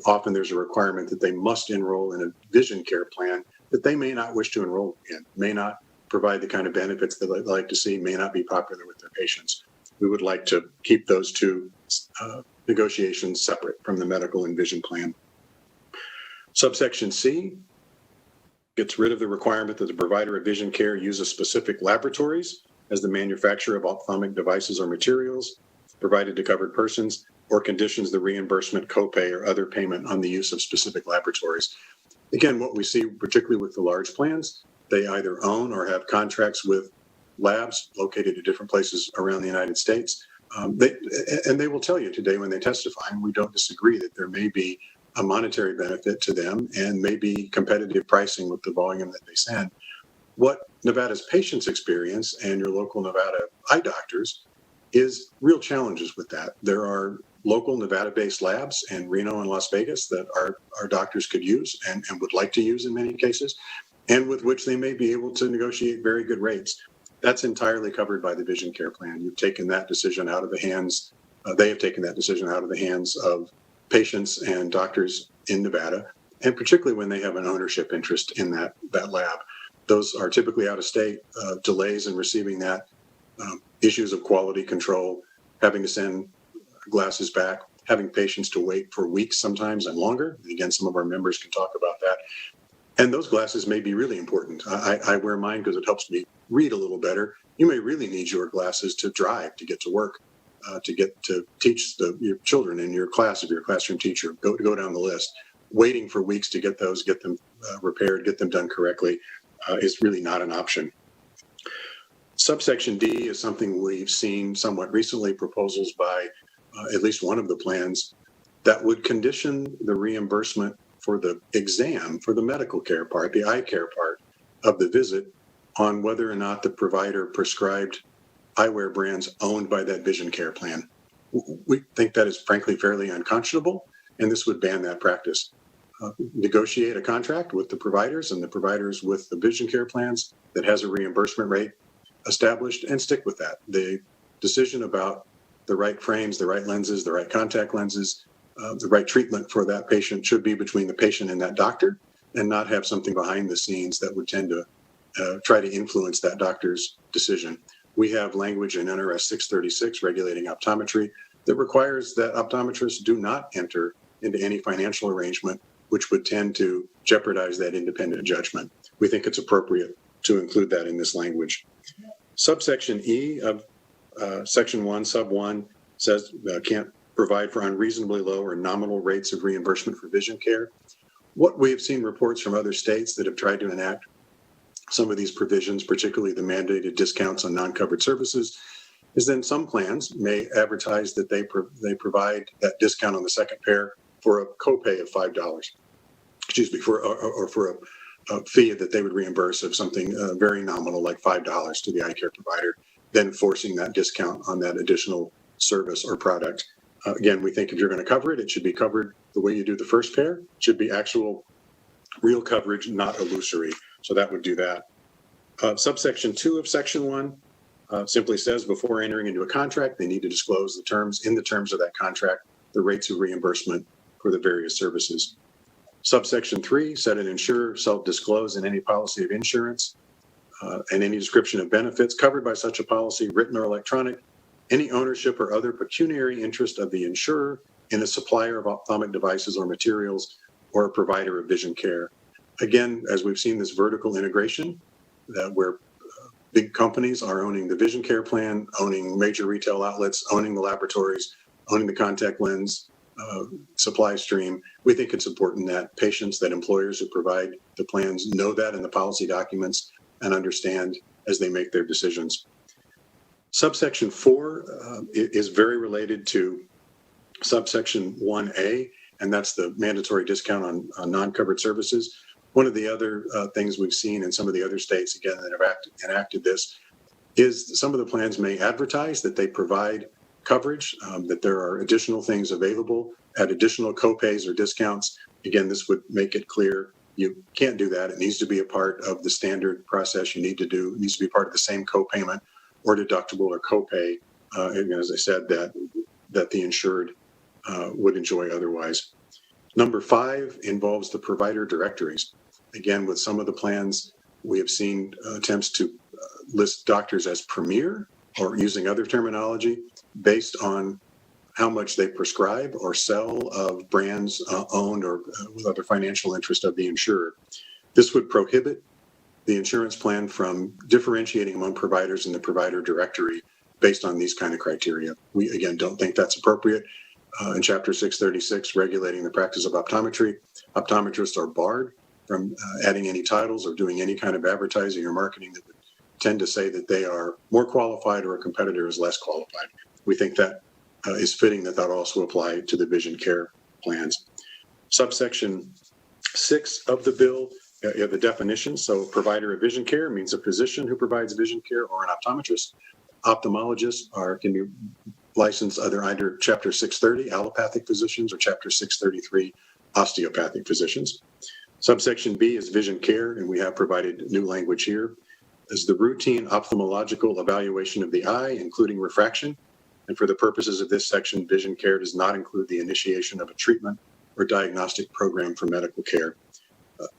often there's a requirement that they must enroll in a vision care plan that they may not wish to enroll in, may not provide the kind of benefits that they'd like to see, may not be popular with their patients. We would like to keep those two negotiations separate from the medical and vision plan. Subsection C gets rid of the requirement that the provider of vision care uses specific laboratories as the manufacturer of ophthalmic devices or materials provided to covered persons, or conditions the reimbursement, copay, or other payment on the use of specific laboratories. Again, what we see, particularly with the large plans, they either own or have contracts with labs located at different places around the United States. They will tell you today when they testify, and we don't disagree, that there may be a monetary benefit to them and maybe competitive pricing with the volume that they send. What Nevada's patients experience and your local Nevada eye doctors is real challenges with that. There are local Nevada-based labs in Reno and Las Vegas that our doctors could use and would like to use in many cases, and with which they may be able to negotiate very good rates. That's entirely covered by the vision care plan. You've taken that decision out of the hands, they have taken that decision out of the hands of patients and doctors in Nevada, and particularly when they have an ownership interest in that lab. Those are typically out of state. Delays in receiving that, issues of quality control, having to send glasses back, having patients to wait for weeks sometimes and longer. Again, some of our members can talk about that. And those glasses may be really important. I wear mine because it helps me read a little better. You may really need your glasses to drive, to get to work, to get to teach your children in your class if you're a classroom teacher. Go down the list. Waiting for weeks to get those, get them repaired, get them done correctly is really not an option. Subsection D is something we've seen somewhat recently, proposals by at least one of the plans that would condition the reimbursement for the exam, for the medical care part, the eye care part of the visit, on whether or not the provider prescribed eyewear brands owned by that vision care plan. We think that is frankly fairly unconscionable, and this would ban that practice. Negotiate a contract with the providers and the providers with the vision care plans that has a reimbursement rate established, and stick with that. The decision about the right frames, the right lenses, the right contact lenses, the right treatment for that patient should be between the patient and that doctor, and not have something behind the scenes that would tend to try to influence that doctor's decision. We have language in NRS 636 regulating optometry that requires that optometrists do not enter into any financial arrangement which would tend to jeopardize that independent judgment. We think it's appropriate to include that in this language. Subsection E of Section 1, Sub 1 says can't provide for unreasonably low or nominal rates of reimbursement for vision care. What we have seen reports from other states that have tried to enact some of these provisions, particularly the mandated discounts on non-covered services, is then some plans may advertise that they provide that discount on the second pair for a copay of $5. Excuse me, for a fee that they would reimburse of something very nominal, like $5 to the eye care provider, then forcing that discount on that additional service or product. Again, we think if you're going to cover it, it should be covered the way you do the first pair. It should be actual real coverage, not illusory. So that would do that. Subsection 2 of Section 1 simply says before entering into a contract, they need to disclose the terms of that contract, the rates of reimbursement for the various services. Subsection 3 said an insurer shall disclose in any policy of insurance and any description of benefits covered by such a policy, written or electronic, any ownership or other pecuniary interest of the insurer in a supplier of ophthalmic devices or materials or a provider of vision care. Again, as we've seen this vertical integration, where big companies are owning the vision care plan, owning major retail outlets, owning the laboratories, owning the contact lens supply stream, we think it's important that patients, that employers who provide the plans know that in the policy documents and understand as they make their decisions. Subsection 4 is very related to subsection 1A, and that's the mandatory discount on non-covered services. One of the other things we've seen in some of the other states, again, that have enacted this, is some of the plans may advertise that they provide coverage, that there are additional things available at additional copays or discounts. Again, this would make it clear you can't do that. It needs to be a part of the standard process you need to do. It needs to be part of the same copayment or deductible or copay, and as I said, that the insured would enjoy otherwise. Number 5 involves the provider directories. Again, with some of the plans, we have seen attempts to list doctors as premier or using other terminology based on how much they prescribe or sell of brands owned or with other financial interest of the insurer. This would prohibit the insurance plan from differentiating among providers in the provider directory based on these kind of criteria. We, again, don't think that's appropriate. In Chapter 636, regulating the practice of optometry, optometrists are barred from adding any titles or doing any kind of advertising or marketing that would tend to say that they are more qualified or a competitor is less qualified. We think that is fitting that also apply to the vision care plans. Subsection 6 of the bill, the definition. So provider of vision care means a physician who provides vision care or an optometrist. Ophthalmologists can be licensed either Chapter 630 allopathic physicians or Chapter 633 osteopathic physicians. Subsection B is vision care, and we have provided new language here. Is the routine ophthalmological evaluation of the eye, including refraction. And for the purposes of this section, vision care does not include the initiation of a treatment or diagnostic program for medical care.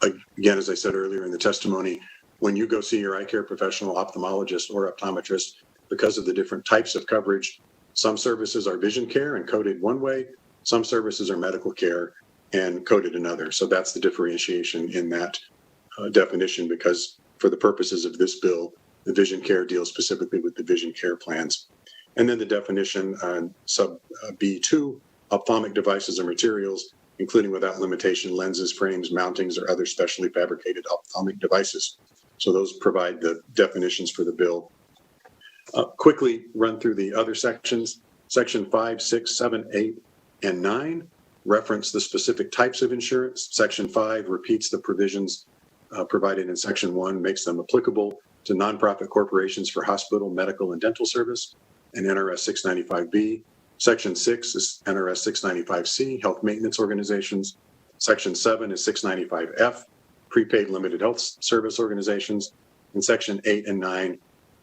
Again, as I said earlier in the testimony, when you go see your eye care professional, ophthalmologist, or optometrist, because of the different types of coverage, some services are vision care and coded one way, some services are medical care and coded another. So that's the differentiation in that definition, because for the purposes of this bill, the vision care deals specifically with the vision care plans. And then the definition on sub B2, ophthalmic devices or materials, including without limitation lenses, frames, mountings, or other specially fabricated ophthalmic devices. So those provide the definitions for the bill. Quickly run through the other sections. Section 5, 6, 7, 8, and 9 reference the specific types of insurance. Section 5 repeats the provisions provided in Section 1, makes them applicable to nonprofit corporations for hospital, medical, and dental service, and NRS 695B. Section 6 is NRS 695C, health maintenance organizations. Section 7 is 695F, prepaid limited health service organizations. And Section 8 and 9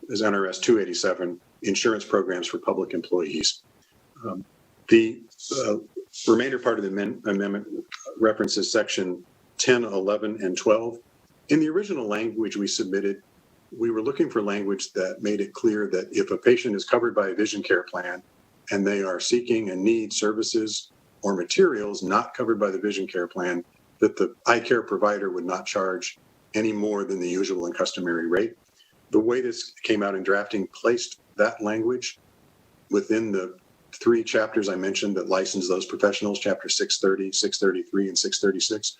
is NRS 287, insurance programs for public employees. The remainder part of the amendment references Section 10, 11, and 12. In the original language we submitted, we were looking for language that made it clear that if a patient is covered by a vision care plan and they are seeking and need services or materials not covered by the vision care plan, that the eye care provider would not charge any more than the usual and customary rate. The way this came out in drafting placed that language within the 3 chapters I mentioned that license those professionals, chapter 630, 633, and 636.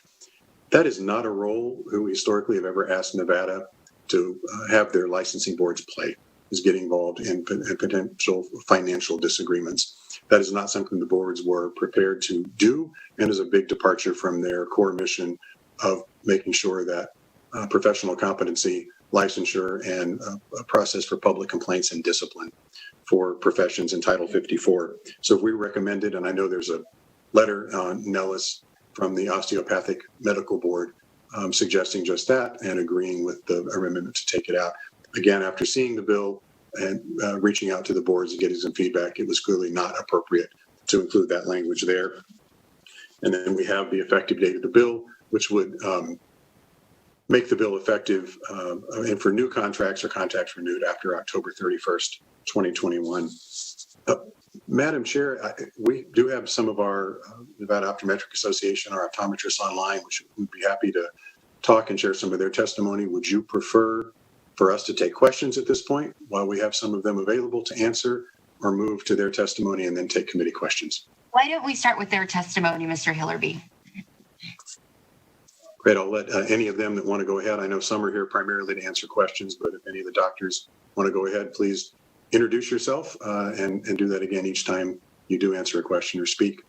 That is not a role who we historically have ever asked Nevada to have their licensing boards play, is get involved in potential financial disagreements. That is not something the boards were prepared to do, and is a big departure from their core mission of making sure that professional competency, licensure, and a process for public complaints and discipline for professions in Title 54. So if we recommended, and I know there's a letter on Nellis from the Osteopathic Medical Board suggesting just that and agreeing with the amendment to take it out. Again, after seeing the bill and reaching out to the boards and getting some feedback, it was clearly not appropriate to include that language there. And then we have the effective date of the bill, which would make the bill effective and for new contracts or contracts renewed after October 31st, 2021. Madam Chair, we do have some of our Nevada Optometric Association, our optometrists online, which would be happy to talk and share some of their testimony. Would you prefer for us to take questions at this point while we have some of them available to answer, or move to their testimony and then take committee questions? Why don't we start with their testimony, Mr. Hillerby? Great, I'll let any of them that want to go ahead. I know some are here primarily to answer questions, but if any of the doctors want to go ahead, please introduce yourself and do that again each time you do answer a question or speak.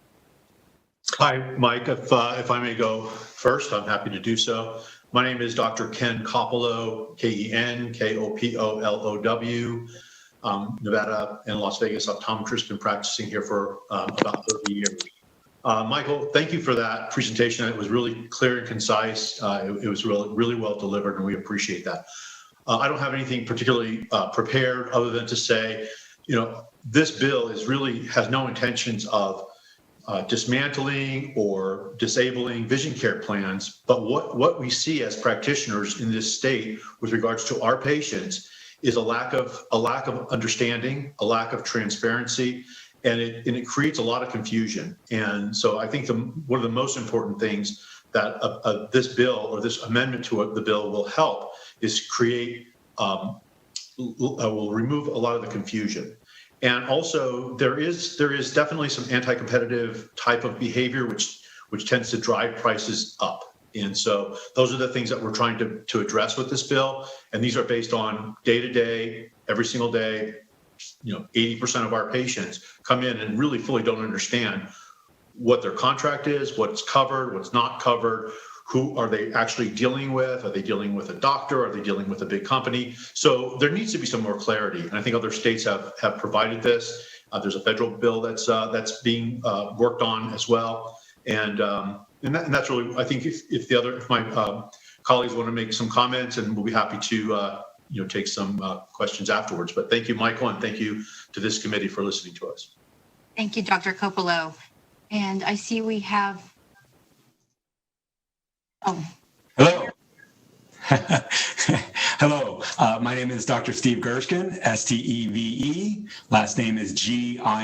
Hi, Mike. If I may go first, I'm happy to do so. My name is Dr. Ken Kopolow, Ken Kopolow, Nevada and Las Vegas optometrist, been practicing here for about 30 years. Michael, thank you for that presentation. It was really clear and concise. It was really well delivered, and we appreciate that. I don't have anything particularly prepared other than to say, this bill has no intentions of dismantling or disabling vision care plans, but what we see as practitioners in this state with regards to our patients is a lack of understanding, a lack of transparency, and it creates a lot of confusion. And so I think one of the most important things that this bill or this amendment to the bill will help is will remove a lot of the confusion. And also there is definitely some anti-competitive type of behavior which tends to drive prices up. And so those are the things that we're trying to address with this bill. And these are based on day-to-day, every single day. 80% of our patients come in and really fully don't understand what their contract is, what's covered, what's not covered, who are they actually dealing with? Are they dealing with a doctor? Are they dealing with a big company? So there needs to be some more clarity. And I think other states have provided this. There's a federal bill that's being worked on as well. And that's really, I think if my colleagues want to make some comments, and we'll be happy to take some questions afterwards. But thank you, Michael, and thank you to this committee for listening to us. Thank you, Dr. Kopolow. And I see we have. Oh. Hello. Hello, my name is Dr. Steve Gershkin, S-T-E-V-E. Last name is G-I-R-I-S-G-E-N.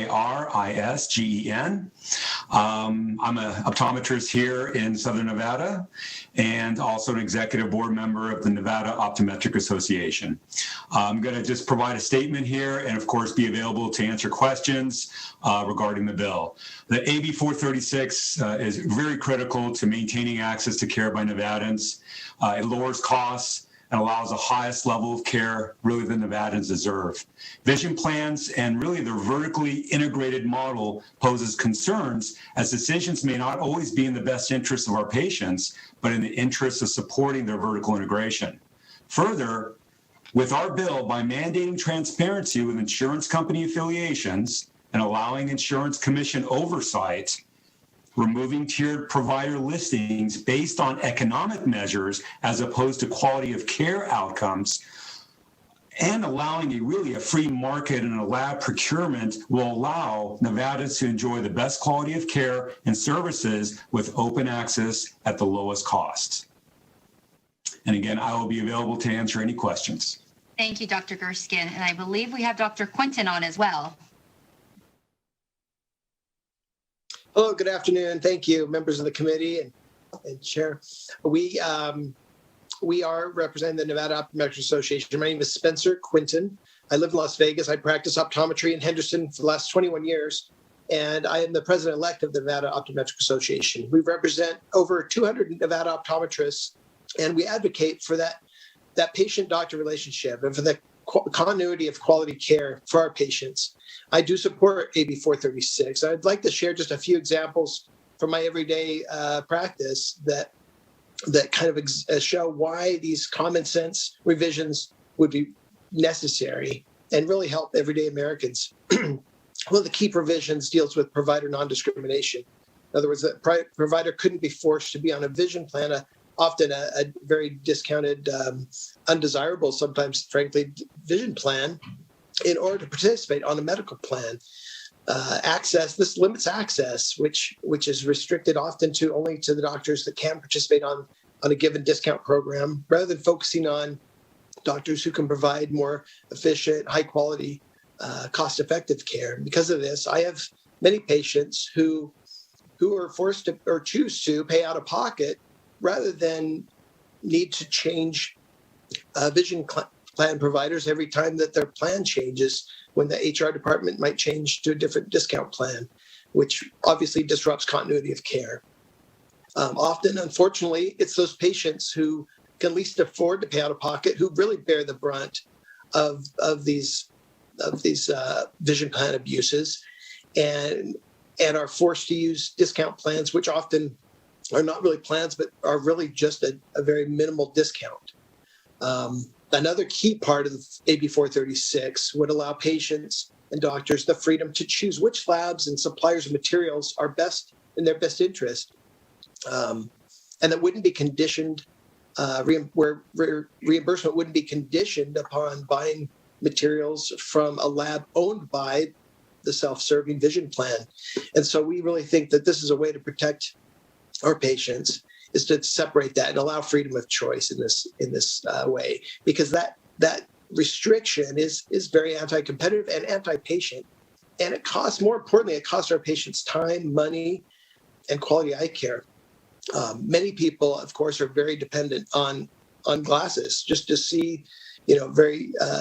I'm an optometrist here in Southern Nevada and also an executive board member of the Nevada Optometric Association. I'm going to just provide a statement here and, of course, be available to answer questions regarding the bill. The AB 436 is very critical to maintaining access to care by Nevadans. It lowers costs and allows the highest level of care really the Nevadans deserve. Vision plans and really their vertically integrated model poses concerns as decisions may not always be in the best interest of our patients, but in the interest of supporting their vertical integration. Further, with our bill, by mandating transparency with insurance company affiliations and allowing insurance commission oversight, removing tiered provider listings based on economic measures as opposed to quality of care outcomes, and allowing a free market and a lab procurement will allow Nevadans to enjoy the best quality of care and services with open access at the lowest cost. And again, I will be available to answer any questions. Thank you, Dr. Gershkin. And I believe we have Dr. Quinton on as well. Hello, good afternoon. Thank you, members of the committee and Chair. We are representing the Nevada Optometric Association. My name is Spencer Quinton. I live in Las Vegas. I practice optometry in Henderson for the last 21 years, and I am the president-elect of the Nevada Optometric Association. We represent over 200 Nevada optometrists, and we advocate for that patient-doctor relationship and for the continuity of quality care for our patients. I do support AB 436. I'd like to share just a few examples from my everyday practice that kind of show why these common sense revisions would be necessary and really help everyday Americans. One of the key provisions deals with provider non-discrimination. In other words, the provider couldn't be forced to be on a vision plan, often a very discounted, undesirable, sometimes frankly, vision plan in order to participate on a medical plan. This limits access, which is restricted often only to the doctors that can participate on a given discount program, rather than focusing on doctors who can provide more efficient, high quality, cost-effective care. Because of this, I have many patients who are forced to or choose to pay out of pocket rather than need to change vision plan providers every time that their plan changes, when the HR department might change to a different discount plan, which obviously disrupts continuity of care. Often, unfortunately, it's those patients who can least afford to pay out of pocket who really bear the brunt of these vision plan abuses, and are forced to use discount plans, which often are not really plans, but are really just a very minimal discount. Another key part of AB 436 would allow patients and doctors the freedom to choose which labs and suppliers of materials are best in their best interest, and that wouldn't be conditioned, where reimbursement wouldn't be conditioned upon buying materials from a lab owned by the self-serving vision plan. And so we really think that this is a way to protect our patients, is to separate that and allow freedom of choice in this way, because that restriction is very anti-competitive and anti-patient, and more importantly, it costs our patients time, money, and quality eye care. Many people, of course, are very dependent on glasses just to see,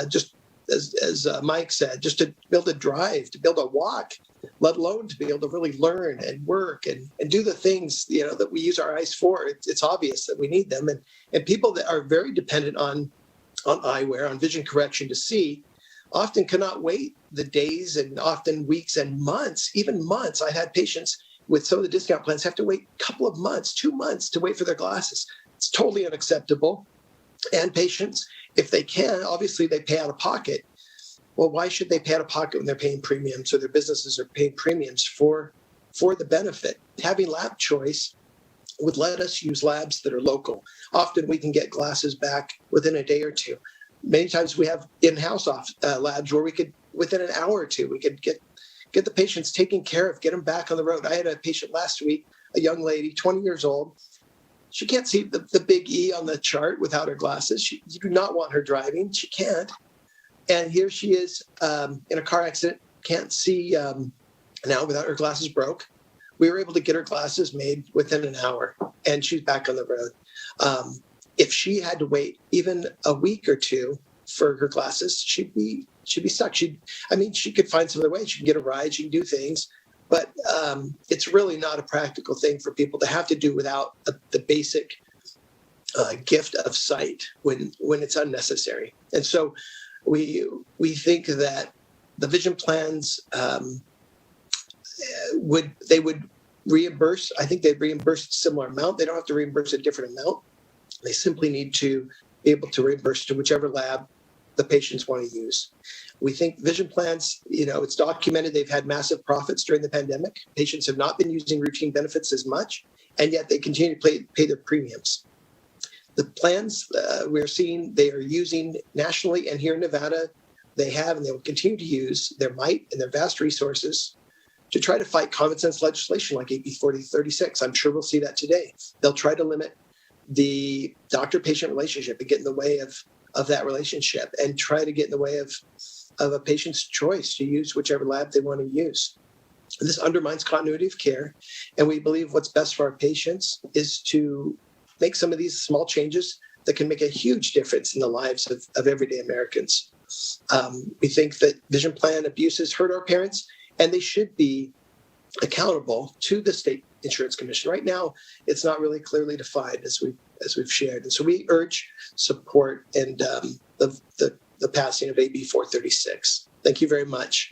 just as Mike said, just to be able to drive, to be able to walk, let alone to be able to really learn and work and do the things, that we use our eyes for. It's obvious that we need them. And people that are very dependent on eyewear, on vision correction to see, often cannot wait the days and often weeks and months, even months. I had patients with some of the discount plans have to wait a couple of months, 2 months to wait for their glasses. It's totally unacceptable. And patients, if they can, obviously they pay out of pocket. Well, why should they pay out of pocket when they're paying premiums, or their businesses are paying premiums for the benefit? Having lab choice would let us use labs that are local. Often we can get glasses back within a day or two. Many times we have in-house labs where we could, within an hour or two, we could get the patients taken care of, get them back on the road. I had a patient last week, a young lady, 20 years old. She can't see the big E on the chart without her glasses. You do not want her driving. She can't. And here she is in a car accident, can't see now without her glasses broke. We were able to get her glasses made within an hour, and she's back on the road. If she had to wait even a week or two for her glasses, she'd be stuck. She could find some other way. She can get a ride. She can do things, but it's really not a practical thing for people to have to do without the basic gift of sight when it's unnecessary. And so we think that the vision plans would reimburse. I think they'd reimburse a similar amount. They don't have to reimburse a different amount. They simply need to be able to reimburse to whichever lab the patients want to use. We think vision plans, it's documented they've had massive profits during the pandemic. Patients have not been using routine benefits as much, and yet they continue to pay their premiums. The plans we're seeing they are using nationally and here in Nevada, they have and they will continue to use their might and their vast resources to try to fight common sense legislation like AB 4036. I'm sure we'll see that today. They'll try to limit the doctor-patient relationship and get in the way of that relationship and try to get in the way of a patient's choice to use whichever lab they want to use. This undermines continuity of care, and we believe what's best for our patients is to make some of these small changes that can make a huge difference in the lives of everyday Americans. We think that vision plan abuses hurt our parents, and they should be accountable to the state insurance commission. Right now, it's not really clearly defined as we've shared, and so we urge support and the passing of AB 436. Thank you very much.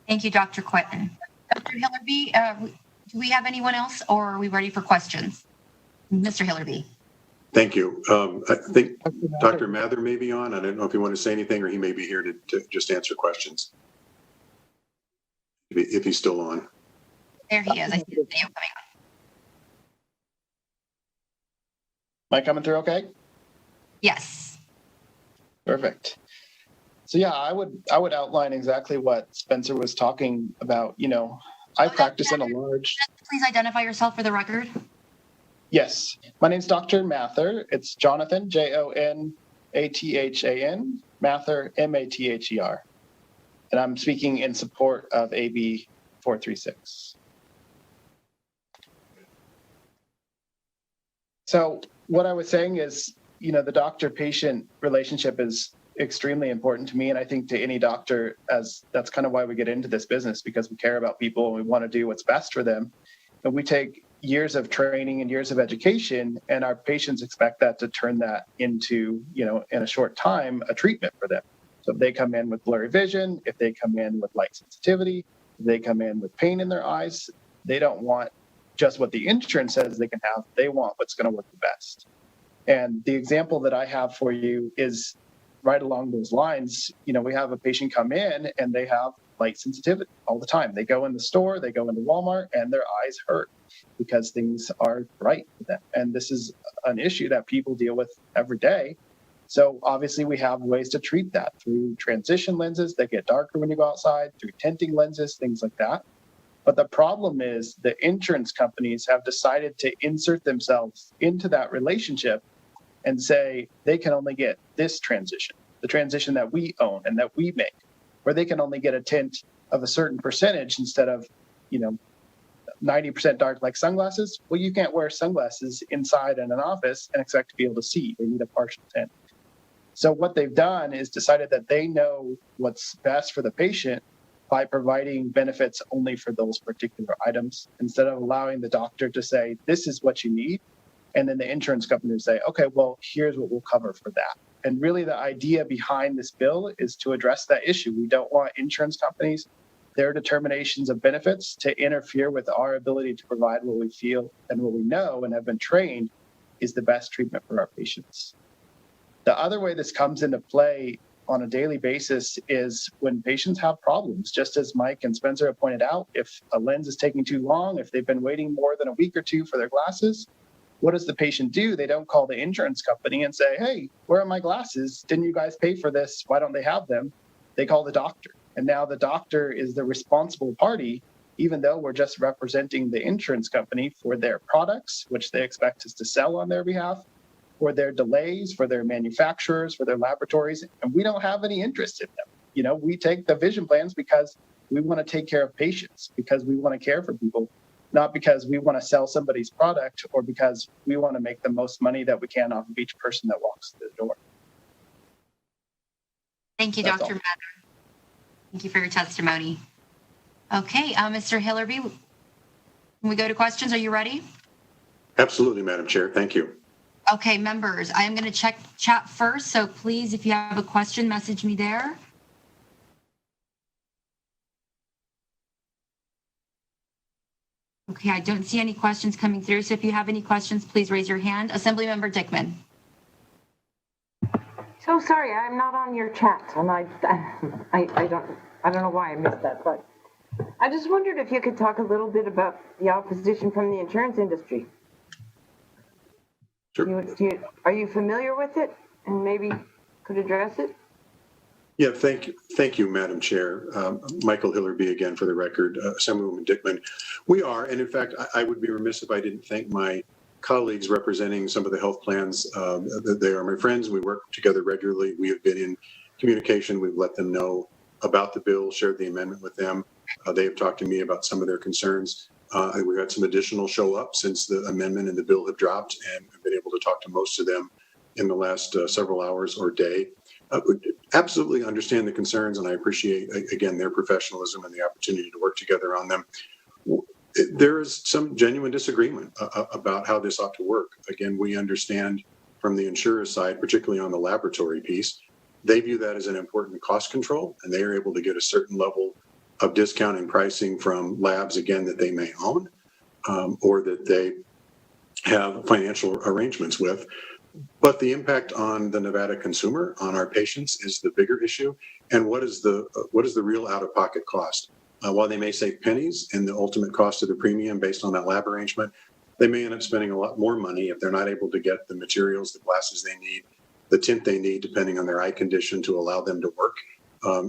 Thank you, Dr. Quinton. Dr. Hillerby, do we have anyone else, or are we ready for questions? Mr. Hillerby. Thank you. I think Dr. Mather may be on. I don't know if you want to say anything, or he may be here to just answer questions. If he's still on. There he is. I see the video coming on. Am I coming through okay? Yes. Perfect. So yeah, I would outline exactly what Spencer was talking about. I practice in a large. Please identify yourself for the record. Yes, my name's Dr. Mather. It's Jonathan, Jonathan, Mather, Mather. And I'm speaking in support of AB 436. So what I was saying is, the doctor-patient relationship is extremely important to me, and I think to any doctor, as that's kind of why we get into this business, because we care about people and we want to do what's best for them. And we take years of training and years of education, and our patients expect that to turn that into, in a short time, a treatment for them. So if they come in with blurry vision, if they come in with light sensitivity, if they come in with pain in their eyes, they don't want just what the insurance says they can have. They want what's going to work the best. And the example that I have for you is right along those lines. We have a patient come in and they have light sensitivity all the time. They go in the store, they go into Walmart, and their eyes hurt because things are bright for them. And this is an issue that people deal with every day. So obviously we have ways to treat that through transition lenses that get darker when you go outside, through tinting lenses, things like that. But the problem is the insurance companies have decided to insert themselves into that relationship and say they can only get this transition, the transition that we own and that we make, where they can only get a tint of a certain percentage instead of, 90% dark like sunglasses. Well, you can't wear sunglasses inside in an office and expect to be able to see. They need a partial tint. So what they've done is decided that they know what's best for the patient by providing benefits only for those particular items, instead of allowing the doctor to say, this is what you need. And then the insurance company will say, okay, well, here's what we'll cover for that. And really the idea behind this bill is to address that issue. We don't want insurance companies, their determinations of benefits, to interfere with our ability to provide what we feel and what we know and have been trained is the best treatment for our patients. The other way this comes into play on a daily basis is when patients have problems. Just as Mike and Spencer have pointed out, if a lens is taking too long, if they've been waiting more than a week or two for their glasses, what does the patient do? They don't call the insurance company and say, hey, where are my glasses? Didn't you guys pay for this? Why don't they have them? They call the doctor. And now the doctor is the responsible party even though we're just representing the insurance company for their products, which they expect us to sell on their behalf, for their delays, for their manufacturers, for their laboratories, and we don't have any interest in them. You know, we take the vision plans because we want to take care of patients, because we want to care for people, not because we want to sell somebody's product or because we want to make the most money that we can off of each person that walks through the door. Thank you, That's Dr. all. Mather. Thank you for your testimony. Okay, Mr. Hillerby, when we go to questions, are you ready? Absolutely, Madam Chair. Thank you. Okay, members, I am going to check chat first, so please, if you have a question, message me there. Okay, I don't see any questions coming through, so if you have any questions, please raise your hand. Assemblymember Dickman. So sorry, I'm not on your chat, and I don't know why I missed that, but I just wondered if you could talk a little bit about the opposition from the insurance industry. Sure. Are you familiar with it, and maybe could address it? Yeah, thank you, Madam Chair. Michael Hillerby again for the record, Assemblywoman Dickman. We are, and in fact, I would be remiss if I didn't thank my colleagues representing some of the health plans. They are my friends. We work together regularly. We have been in communication. We've let them know about the bill, shared the amendment with them. They have talked to me about some of their concerns. We've had some additional show up since the amendment and the bill have dropped, and I've been able to talk to most of them in the last several hours or day. Absolutely understand the concerns, and I appreciate, again, their professionalism and the opportunity to work together on them. There is some genuine disagreement about how this ought to work. Again, we understand from the insurer's side, particularly on the laboratory piece, they view that as an important cost control, and they are able to get a certain level of discounting pricing from labs, again, that they may own or that they have financial arrangements with. But the impact on the Nevada consumer, on our patients, is the bigger issue. And what is the real out-of-pocket cost? While they may save pennies in the ultimate cost of the premium based on that lab arrangement, they may end up spending a lot more money if they're not able to get the materials, the glasses they need, the tint they need, depending on their eye condition, to allow them to work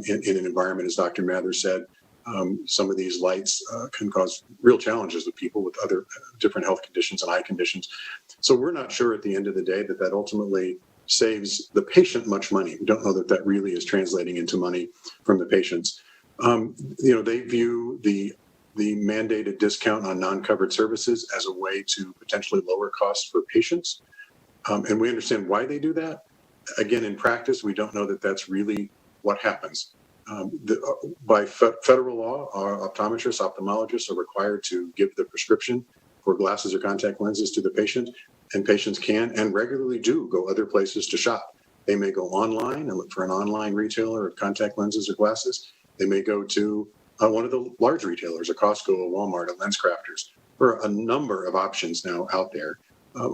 in an environment, as Dr. Mather said. Some of these lights can cause real challenges with people with other different health conditions and eye conditions. So we're not sure at the end of the day that ultimately saves the patient much money. We don't know that really is translating into money from the patients. They view the mandated discount on non-covered services as a way to potentially lower costs for patients. And we understand why they do that. Again, in practice, we don't know that that's really what happens. By federal law, our optometrists, ophthalmologists are required to give the prescription for glasses or contact lenses to the patient, and patients can and regularly do go other places to shop. They may go online and look for an online retailer of contact lenses or glasses. They may go to one of the large retailers, a Costco, a Walmart, a LensCrafters. There are a number of options now out there.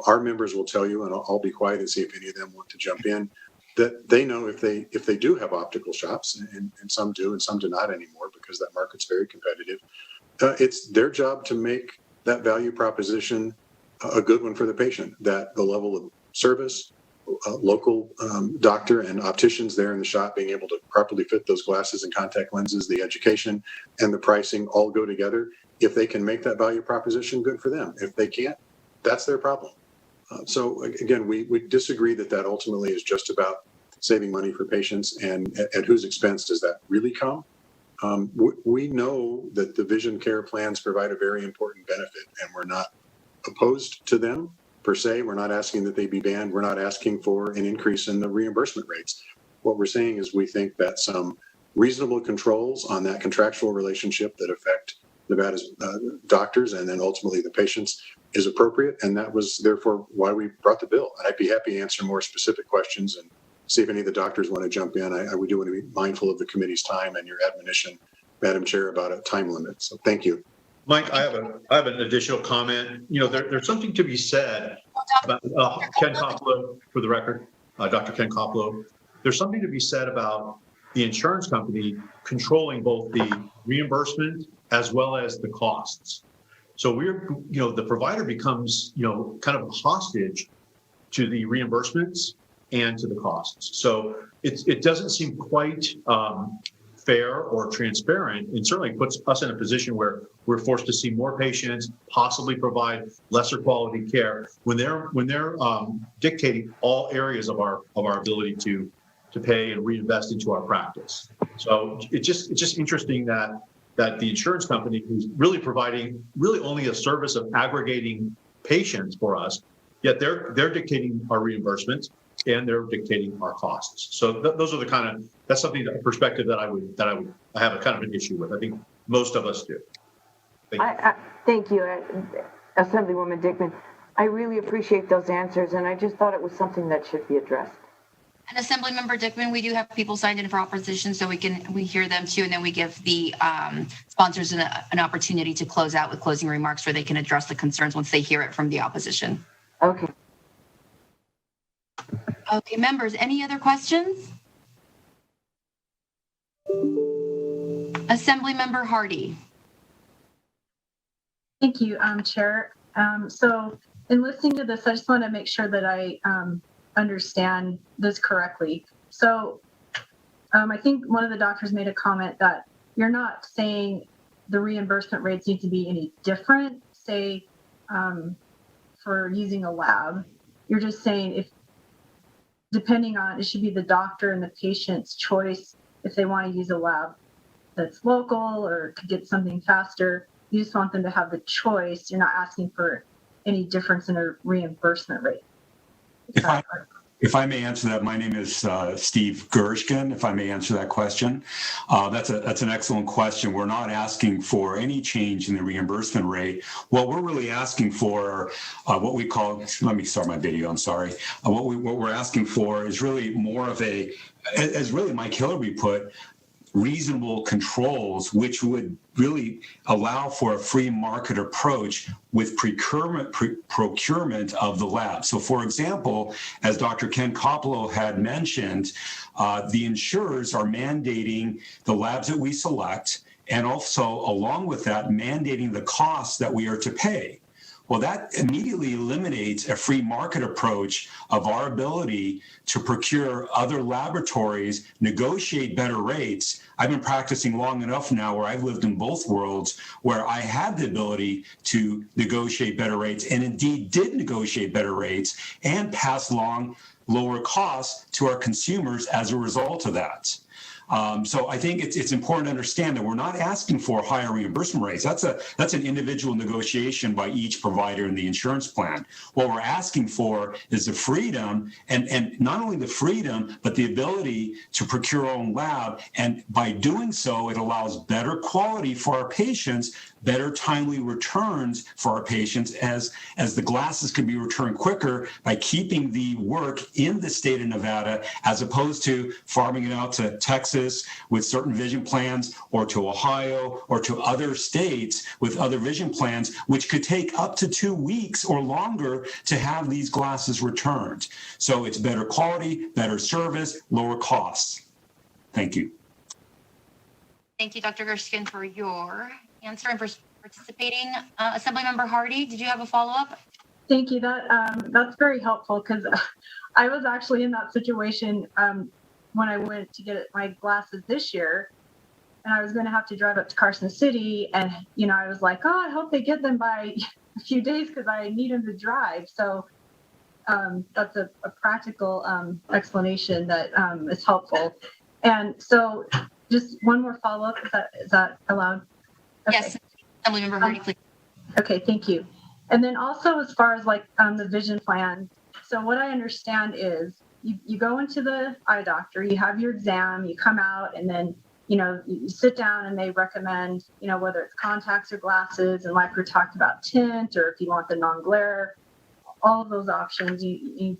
Our members will tell you, and I'll be quiet and see if any of them want to jump in, that they know if they do have optical shops, and some do and some do not anymore because that market's very competitive, it's their job to make that value proposition a good one for the patient, that the level of service, local doctor and opticians there in the shop being able to properly fit those glasses and contact lenses, the education and the pricing all go together. If they can make that value proposition, good for them. If they can't, that's their problem. So again, we disagree that ultimately is just about saving money for patients, and at whose expense does that really come? We know that the vision care plans provide a very important benefit, and we're not opposed to them per se. We're not asking that they be banned. We're not asking for an increase in the reimbursement rates. What we're saying is we think that some reasonable controls on that contractual relationship that affect Nevada's doctors and then ultimately the patients is appropriate, and that was therefore why we brought the bill. And I'd be happy to answer more specific questions and see if any of the doctors want to jump in. We do want to be mindful of the committee's time and your admonition, Madam Chair, about a time limit. So thank you. Mike, I have an additional comment. There's something to be said about Ken Koplow, for the record, Dr. Ken Koplow. There's something to be said about the insurance company controlling both the reimbursement as well as the costs. So the provider becomes, kind of a hostage to the reimbursements and to the costs. So it doesn't seem quite fair or transparent, and certainly puts us in a position where we're forced to see more patients, possibly provide lesser quality care when they're dictating all areas of our ability to pay and reinvest into our practice. So it's just interesting that the insurance company, who's really providing only a service of aggregating patients for us, yet they're dictating our reimbursements and they're dictating our costs. So those are that's something, a perspective that I have a kind of an issue with. I think most of us do. Thank you, Assemblywoman Dickman. I really appreciate those answers, and I just thought it was something that should be addressed. And Assemblymember Dickman, we do have people signed in for opposition, so we hear them too, and then we give the sponsors an opportunity to close out with closing remarks where they can address the concerns once they hear it from the opposition. Okay. Okay, members, any other questions? Assemblymember Hardy. Thank you, Chair. So in listening to this, I just want to make sure that I understand this correctly. So I think one of the doctors made a comment that you're not saying the reimbursement rates need to be any different, say, for using a lab. You're just saying if, depending on, it should be the doctor and the patient's choice if they want to use a lab that's local or to get something faster. You just want them to have the choice. You're not asking for any difference in a reimbursement rate. If I may answer that, my name is Steve Gershkin. If I may answer that question, that's an excellent question. We're not asking for any change in the reimbursement rate. What we're really asking for, what we call, let me start my video, I'm sorry. What we're asking for is really more of a, as really Mike Hillary put, reasonable controls, which would really allow for a free market approach with procurement of the lab. So for example, as Dr. Ken Koppelo had mentioned, the insurers are mandating the labs that we select, and also along with that, mandating the costs that we are to pay. Well, that immediately eliminates a free market approach of our ability to procure other laboratories, negotiate better rates. I've been practicing long enough now where I've lived in both worlds, where I had the ability to negotiate better rates and indeed did negotiate better rates and pass along lower costs to our consumers as a result of that. So I think it's important to understand that we're not asking for higher reimbursement rates. That's an individual negotiation by each provider in the insurance plan. What we're asking for is the freedom, and not only the freedom, but the ability to procure our own lab. And by doing so, it allows better quality for our patients, better timely returns for our patients, as the glasses can be returned quicker by keeping the work in the state of Nevada, as opposed to farming it out to Texas with certain vision plans, or to Ohio, or to other states with other vision plans, which could take up to 2 weeks or longer to have these glasses returned. So it's better quality, better service, lower costs. Thank you. Thank you, Dr. Gershkin, for your answer and for participating. Assemblymember Hardy, did you have a follow-up? Thank you. That's very helpful, because I was actually in that situation when I went to get my glasses this year, and I was going to have to drive up to Carson City, and I was like, oh, I hope they get them by a few days because I need them to drive. So that's a practical explanation that is helpful. And so just one more follow-up, is that allowed? Okay. Yes, Assemblymember Hardy, please. Okay, thank you. And then also, as far as the vision plan, so what I understand is you go into the eye doctor, you have your exam, you come out, and then you sit down and they recommend whether it's contacts or glasses, and like we talked about, tint, or if you want the non-glare, all of those options, you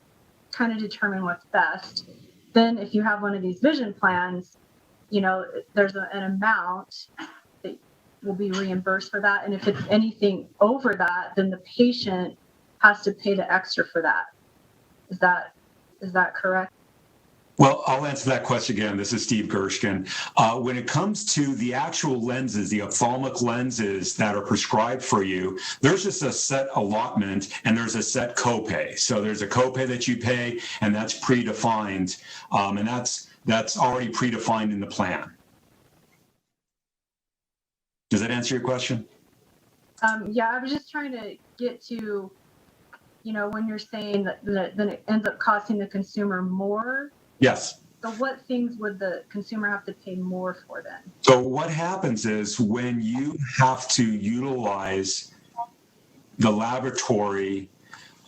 kind of determine what's best. Then if you have one of these vision plans, there's an amount that will be reimbursed for that, and if it's anything over that, then the patient has to pay the extra for that. Is that correct? Well, I'll answer that question again. This is Steve Gershkin. When it comes to the actual lenses, the ophthalmic lenses that are prescribed for you, there's just a set allotment and there's a set copay. So there's a copay that you pay, and that's predefined, and that's already predefined in the plan. Does that answer your question? Yeah, I was just trying to get to, when you're saying that it ends up costing the consumer more. Yes. So what things would the consumer have to pay more for then? So what happens is when you have to utilize the laboratory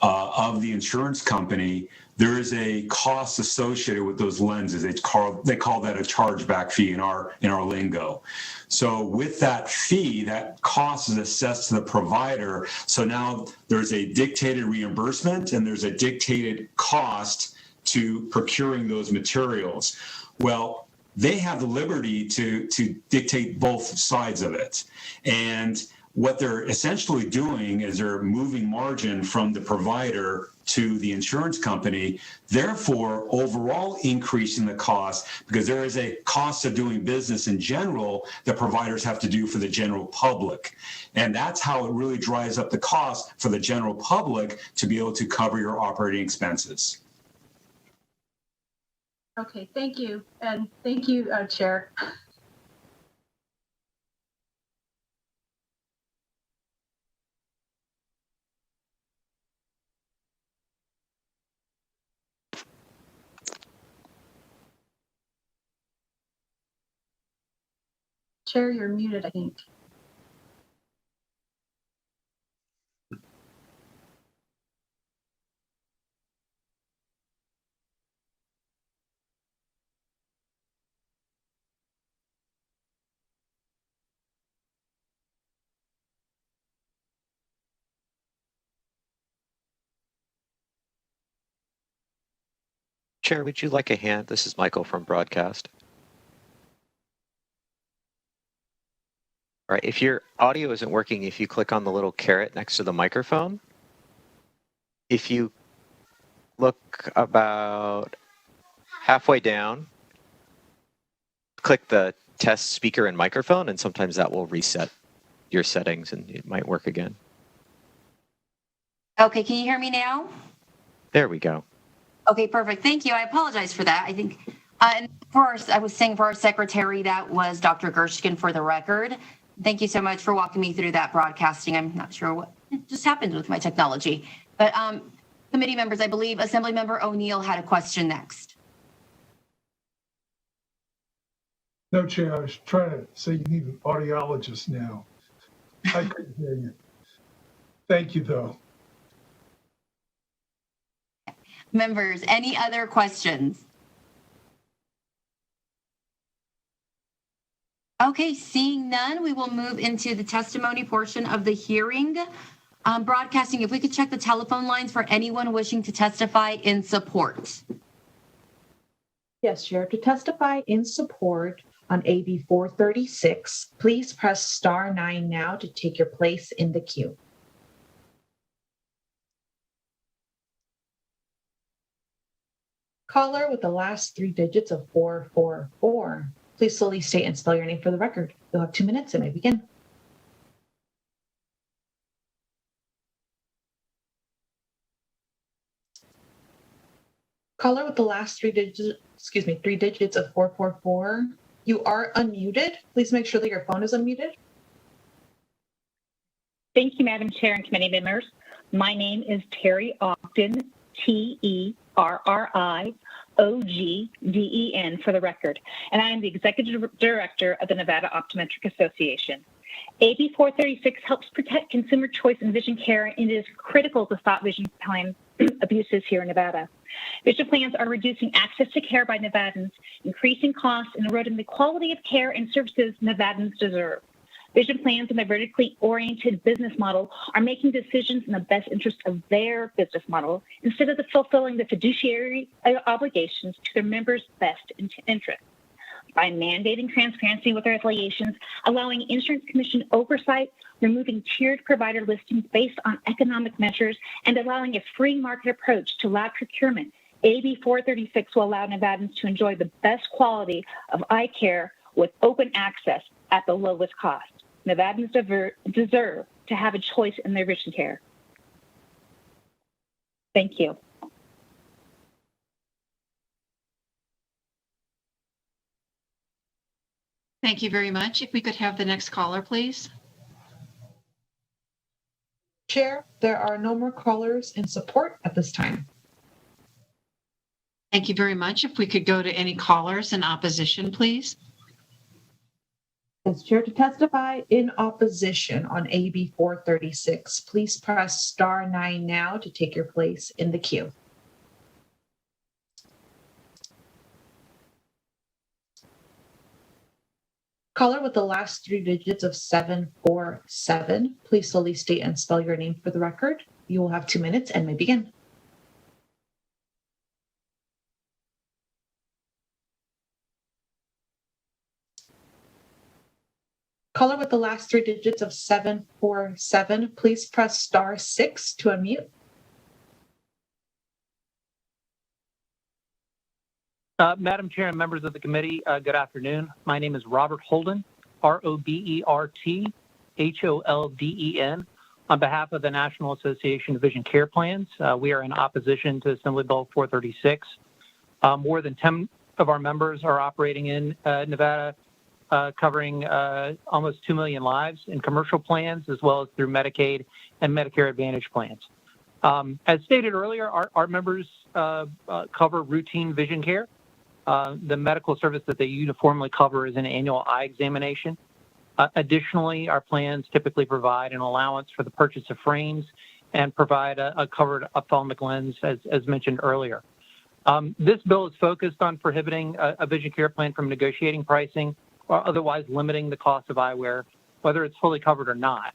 of the insurance company, there is a cost associated with those lenses. They call that a chargeback fee in our lingo. So with that fee, that cost is assessed to the provider. So now there's a dictated reimbursement and there's a dictated cost to procuring those materials. Well, they have the liberty to dictate both sides of it. And what they're essentially doing is they're moving margin from the provider to the insurance company, therefore overall increasing the cost, because there is a cost of doing business in general that providers have to do for the general public. And that's how it really drives up the cost for the general public to be able to cover your operating expenses. Okay, thank you. And thank you, Chair. Chair, you're muted, I think. Chair, would you like a hand? This is Michael from Broadcast. All right, if your audio isn't working, if you click on the little caret next to the microphone, if you look about halfway down, click the test speaker and microphone, and sometimes that will reset your settings and it might work again. Okay, can you hear me now? There we go. Okay, perfect. Thank you. I apologize for that. I think, and first, I was saying for our secretary, that was Dr. Gershkin for the record. Thank you so much for walking me through that broadcasting. I'm not sure what just happened with my technology. But committee members, I believe Assemblymember O'Neill had a question next. No, Chair, I was trying to say you need an audiologist now. I couldn't hear you. Thank you, though. Members, any other questions? Okay, seeing none, we will move into the testimony portion of the hearing. Broadcasting, if we could check the telephone lines for anyone wishing to testify in support. Yes, Chair. To testify in support on AB 436, please press star 9 now to take your place in the queue. Caller with the last 3 digits of 444. Please slowly state and spell your name for the record. You'll have 2 minutes and may begin. Caller with the last 3 digits, 3 digits of 444. You are unmuted. Please make sure that your phone is unmuted. Thank you, Madam Chair and committee members. My name is Terry Ogden, TERRIOGDEN for the record, and I am the Executive Director of the Nevada Optometric Association. AB 436 helps protect consumer choice in vision care, and it is critical to stop vision plan abuses here in Nevada. Vision plans are reducing access to care by Nevadans, increasing costs, and eroding the quality of care and services Nevadans deserve. Vision plans and their vertically oriented business model are making decisions in the best interest of their business model instead of fulfilling the fiduciary obligations to their members' best interest. By mandating transparency with their affiliations, allowing Insurance Commission oversight, removing tiered provider listings based on economic measures, and allowing a free market approach to lab procurement, AB 436 will allow Nevadans to enjoy the best quality of eye care with open access at the lowest cost. Nevadans deserve to have a choice in their vision care. Thank you. Thank you very much. If we could have the next caller, please. Chair, there are no more callers in support at this time. Thank you very much. If we could go to any callers in opposition, please. As Chair, to testify in opposition on AB 436, please press star 9 now to take your place in the queue. Caller with the last 3 digits of 747, please slowly state and spell your name for the record. You will have 2 minutes and may begin. Caller with the last 3 digits of 747, please press star 6 to unmute. Madam Chair and members of the committee, good afternoon. My name is Robert Holden, ROBERTHOLDEN, on behalf of the National Association of Vision Care Plans. We are in opposition to Assembly Bill 436. More than 10 of our members are operating in Nevada, covering almost 2 million lives in commercial plans, as well as through Medicaid and Medicare Advantage plans. As stated earlier, our members cover routine vision care. The medical service that they uniformly cover is an annual eye examination. Additionally, our plans typically provide an allowance for the purchase of frames and provide a covered ophthalmic lens, as mentioned earlier. This bill is focused on prohibiting a vision care plan from negotiating pricing or otherwise limiting the cost of eyewear, whether it's fully covered or not.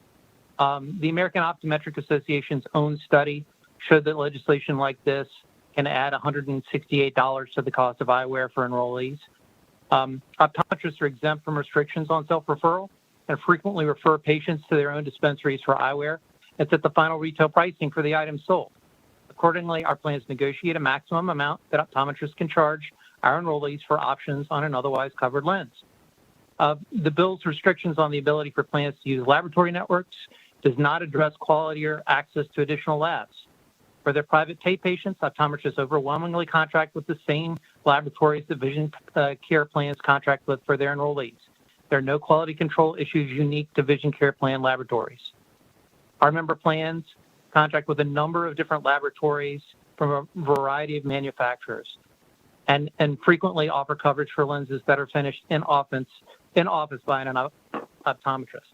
The American Optometric Association's own study showed that legislation like this can add $168 to the cost of eyewear for enrollees. Optometrists are exempt from restrictions on self-referral and frequently refer patients to their own dispensaries for eyewear. It's at the final retail pricing for the items sold. Accordingly, our plans negotiate a maximum amount that optometrists can charge our enrollees for options on an otherwise covered lens. The bill's restrictions on the ability for plans to use laboratory networks does not address quality or access to additional labs. For their private pay patients, optometrists overwhelmingly contract with the same laboratories that vision care plans contract with for their enrollees. There are no quality control issues unique to vision care plan laboratories. Our member plans contract with a number of different laboratories from a variety of manufacturers and frequently offer coverage for lenses that are finished in office by an optometrist.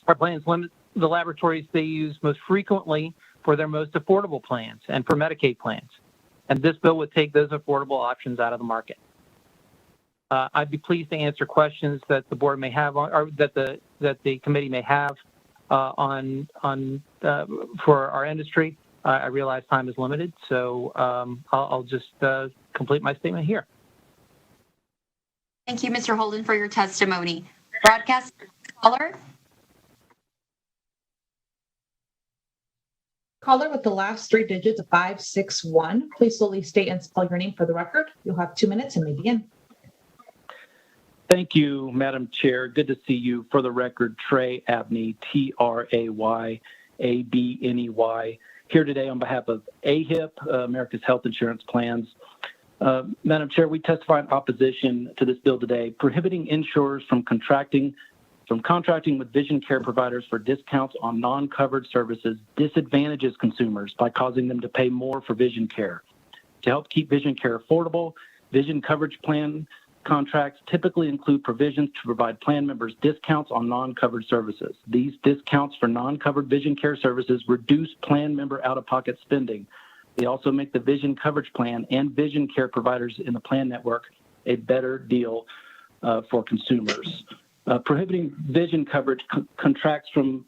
Our plans limit the laboratories they use most frequently for their most affordable plans and for Medicaid plans. And this bill would take those affordable options out of the market. I'd be pleased to answer questions that the board may have or that the committee may have for our industry. I realize time is limited, so I'll just complete my statement here. Thank you, Mr. Holden, for your testimony. Broadcast caller. Caller with the last 3 digits of 561, please slowly state and spell your name for the record. You'll have 2 minutes and may begin. Thank you, Madam Chair. Good to see you. For the record, Trey Abney, TRAYABNEY, here today on behalf of AHIP, America's Health Insurance Plans. Madam Chair, we testify in opposition to this bill today, prohibiting insurers from contracting with vision care providers for discounts on non-covered services disadvantages consumers by causing them to pay more for vision care. To help keep vision care affordable, vision coverage plan contracts typically include provisions to provide plan members discounts on non-covered services. These discounts for non-covered vision care services reduce plan member out-of-pocket spending. They also make the vision coverage plan and vision care providers in the plan network a better deal for consumers. Prohibiting vision coverage contracts from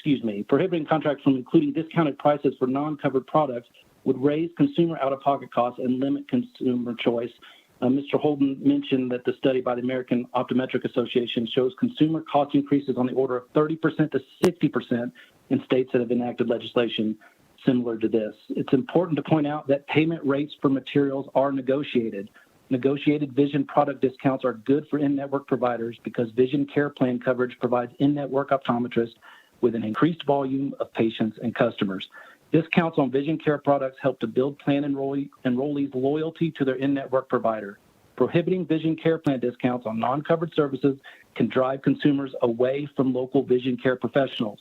including discounted prices for non-covered products would raise consumer out-of-pocket costs and limit consumer choice. Mr. Holden mentioned that the study by the American Optometric Association shows consumer cost increases on the order of 30% to 60% in states that have enacted legislation similar to this. It's important to point out that payment rates for materials are negotiated. Negotiated vision product discounts are good for in-network providers because vision care plan coverage provides in-network optometrists with an increased volume of patients and customers. Discounts on vision care products help to build plan enrollees' loyalty to their in-network provider. Prohibiting vision care plan discounts on non-covered services can drive consumers away from local vision care professionals.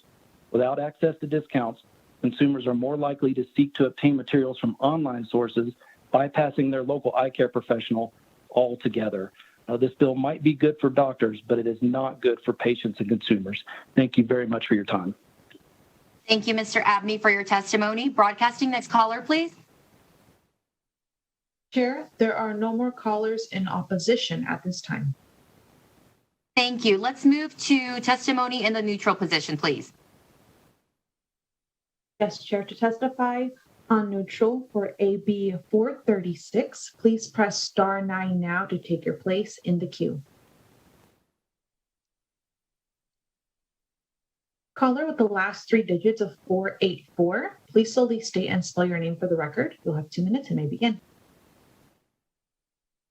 Without access to discounts, consumers are more likely to seek to obtain materials from online sources, bypassing their local eye care professional altogether. This bill might be good for doctors, but it is not good for patients and consumers. Thank you very much for your time. Thank you, Mr. Abney, for your testimony. Broadcasting, next caller, please. Chair, there are no more callers in opposition at this time. Thank you. Let's move to testimony in the neutral position, please. Yes, Chair, to testify on neutral for AB 436, please press star 9 now to take your place in the queue. Caller with the last 3 digits of 484, please slowly state and spell your name for the record. You'll have 2 minutes and may begin.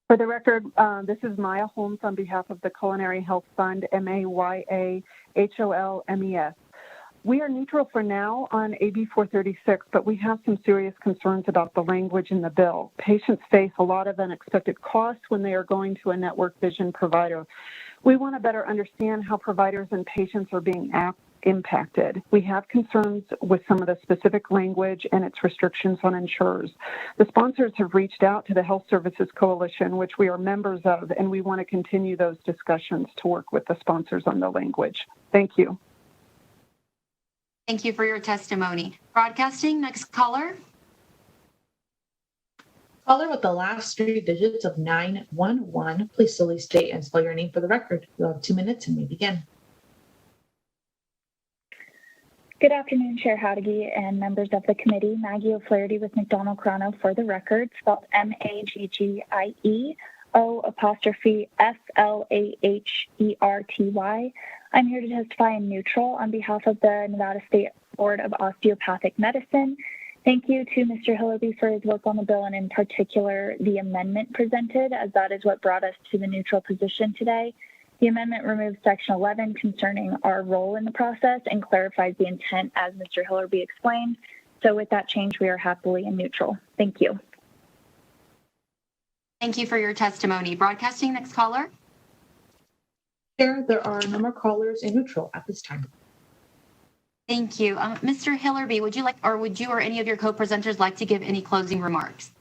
For the record, this is Maya Holmes on behalf of the Culinary Health Fund, MAYAHOLMES. We are neutral for now on AB 436, but we have some serious concerns about the language in the bill. Patients face a lot of unexpected costs when they are going to a network vision provider. We want to better understand how providers and patients are being impacted. We have concerns with some of the specific language and its restrictions on insurers. The sponsors have reached out to the Health Services Coalition, which we are members of, and we want to continue those discussions to work with the sponsors on the language. Thank you. Thank you for your testimony. Broadcasting, next caller. Caller with the last 3 digits of 911, please slowly state and spell your name for the record. You'll have 2 minutes and may begin. Good afternoon, Chair Hadigi and members of the committee. Maggie O'Flaherty with McDonald Crono for the record, spelled MAGGIE_FLAHERTY. I'm here to testify in neutral on behalf of the Nevada State Board of Osteopathic Medicine. Thank you to Mr. Hillerby for his work on the bill and in particular the amendment presented, as that is what brought us to the neutral position today. The amendment removes Section 11 concerning our role in the process and clarifies the intent as Mr. Hillerby explained. So with that change, we are happily in neutral. Thank you. Thank you for your testimony. Broadcasting, next caller. Chair, there are no more callers in neutral at this time. Thank you. Mr. Hillerby, would you or any of your co-presenters like to give any closing remarks?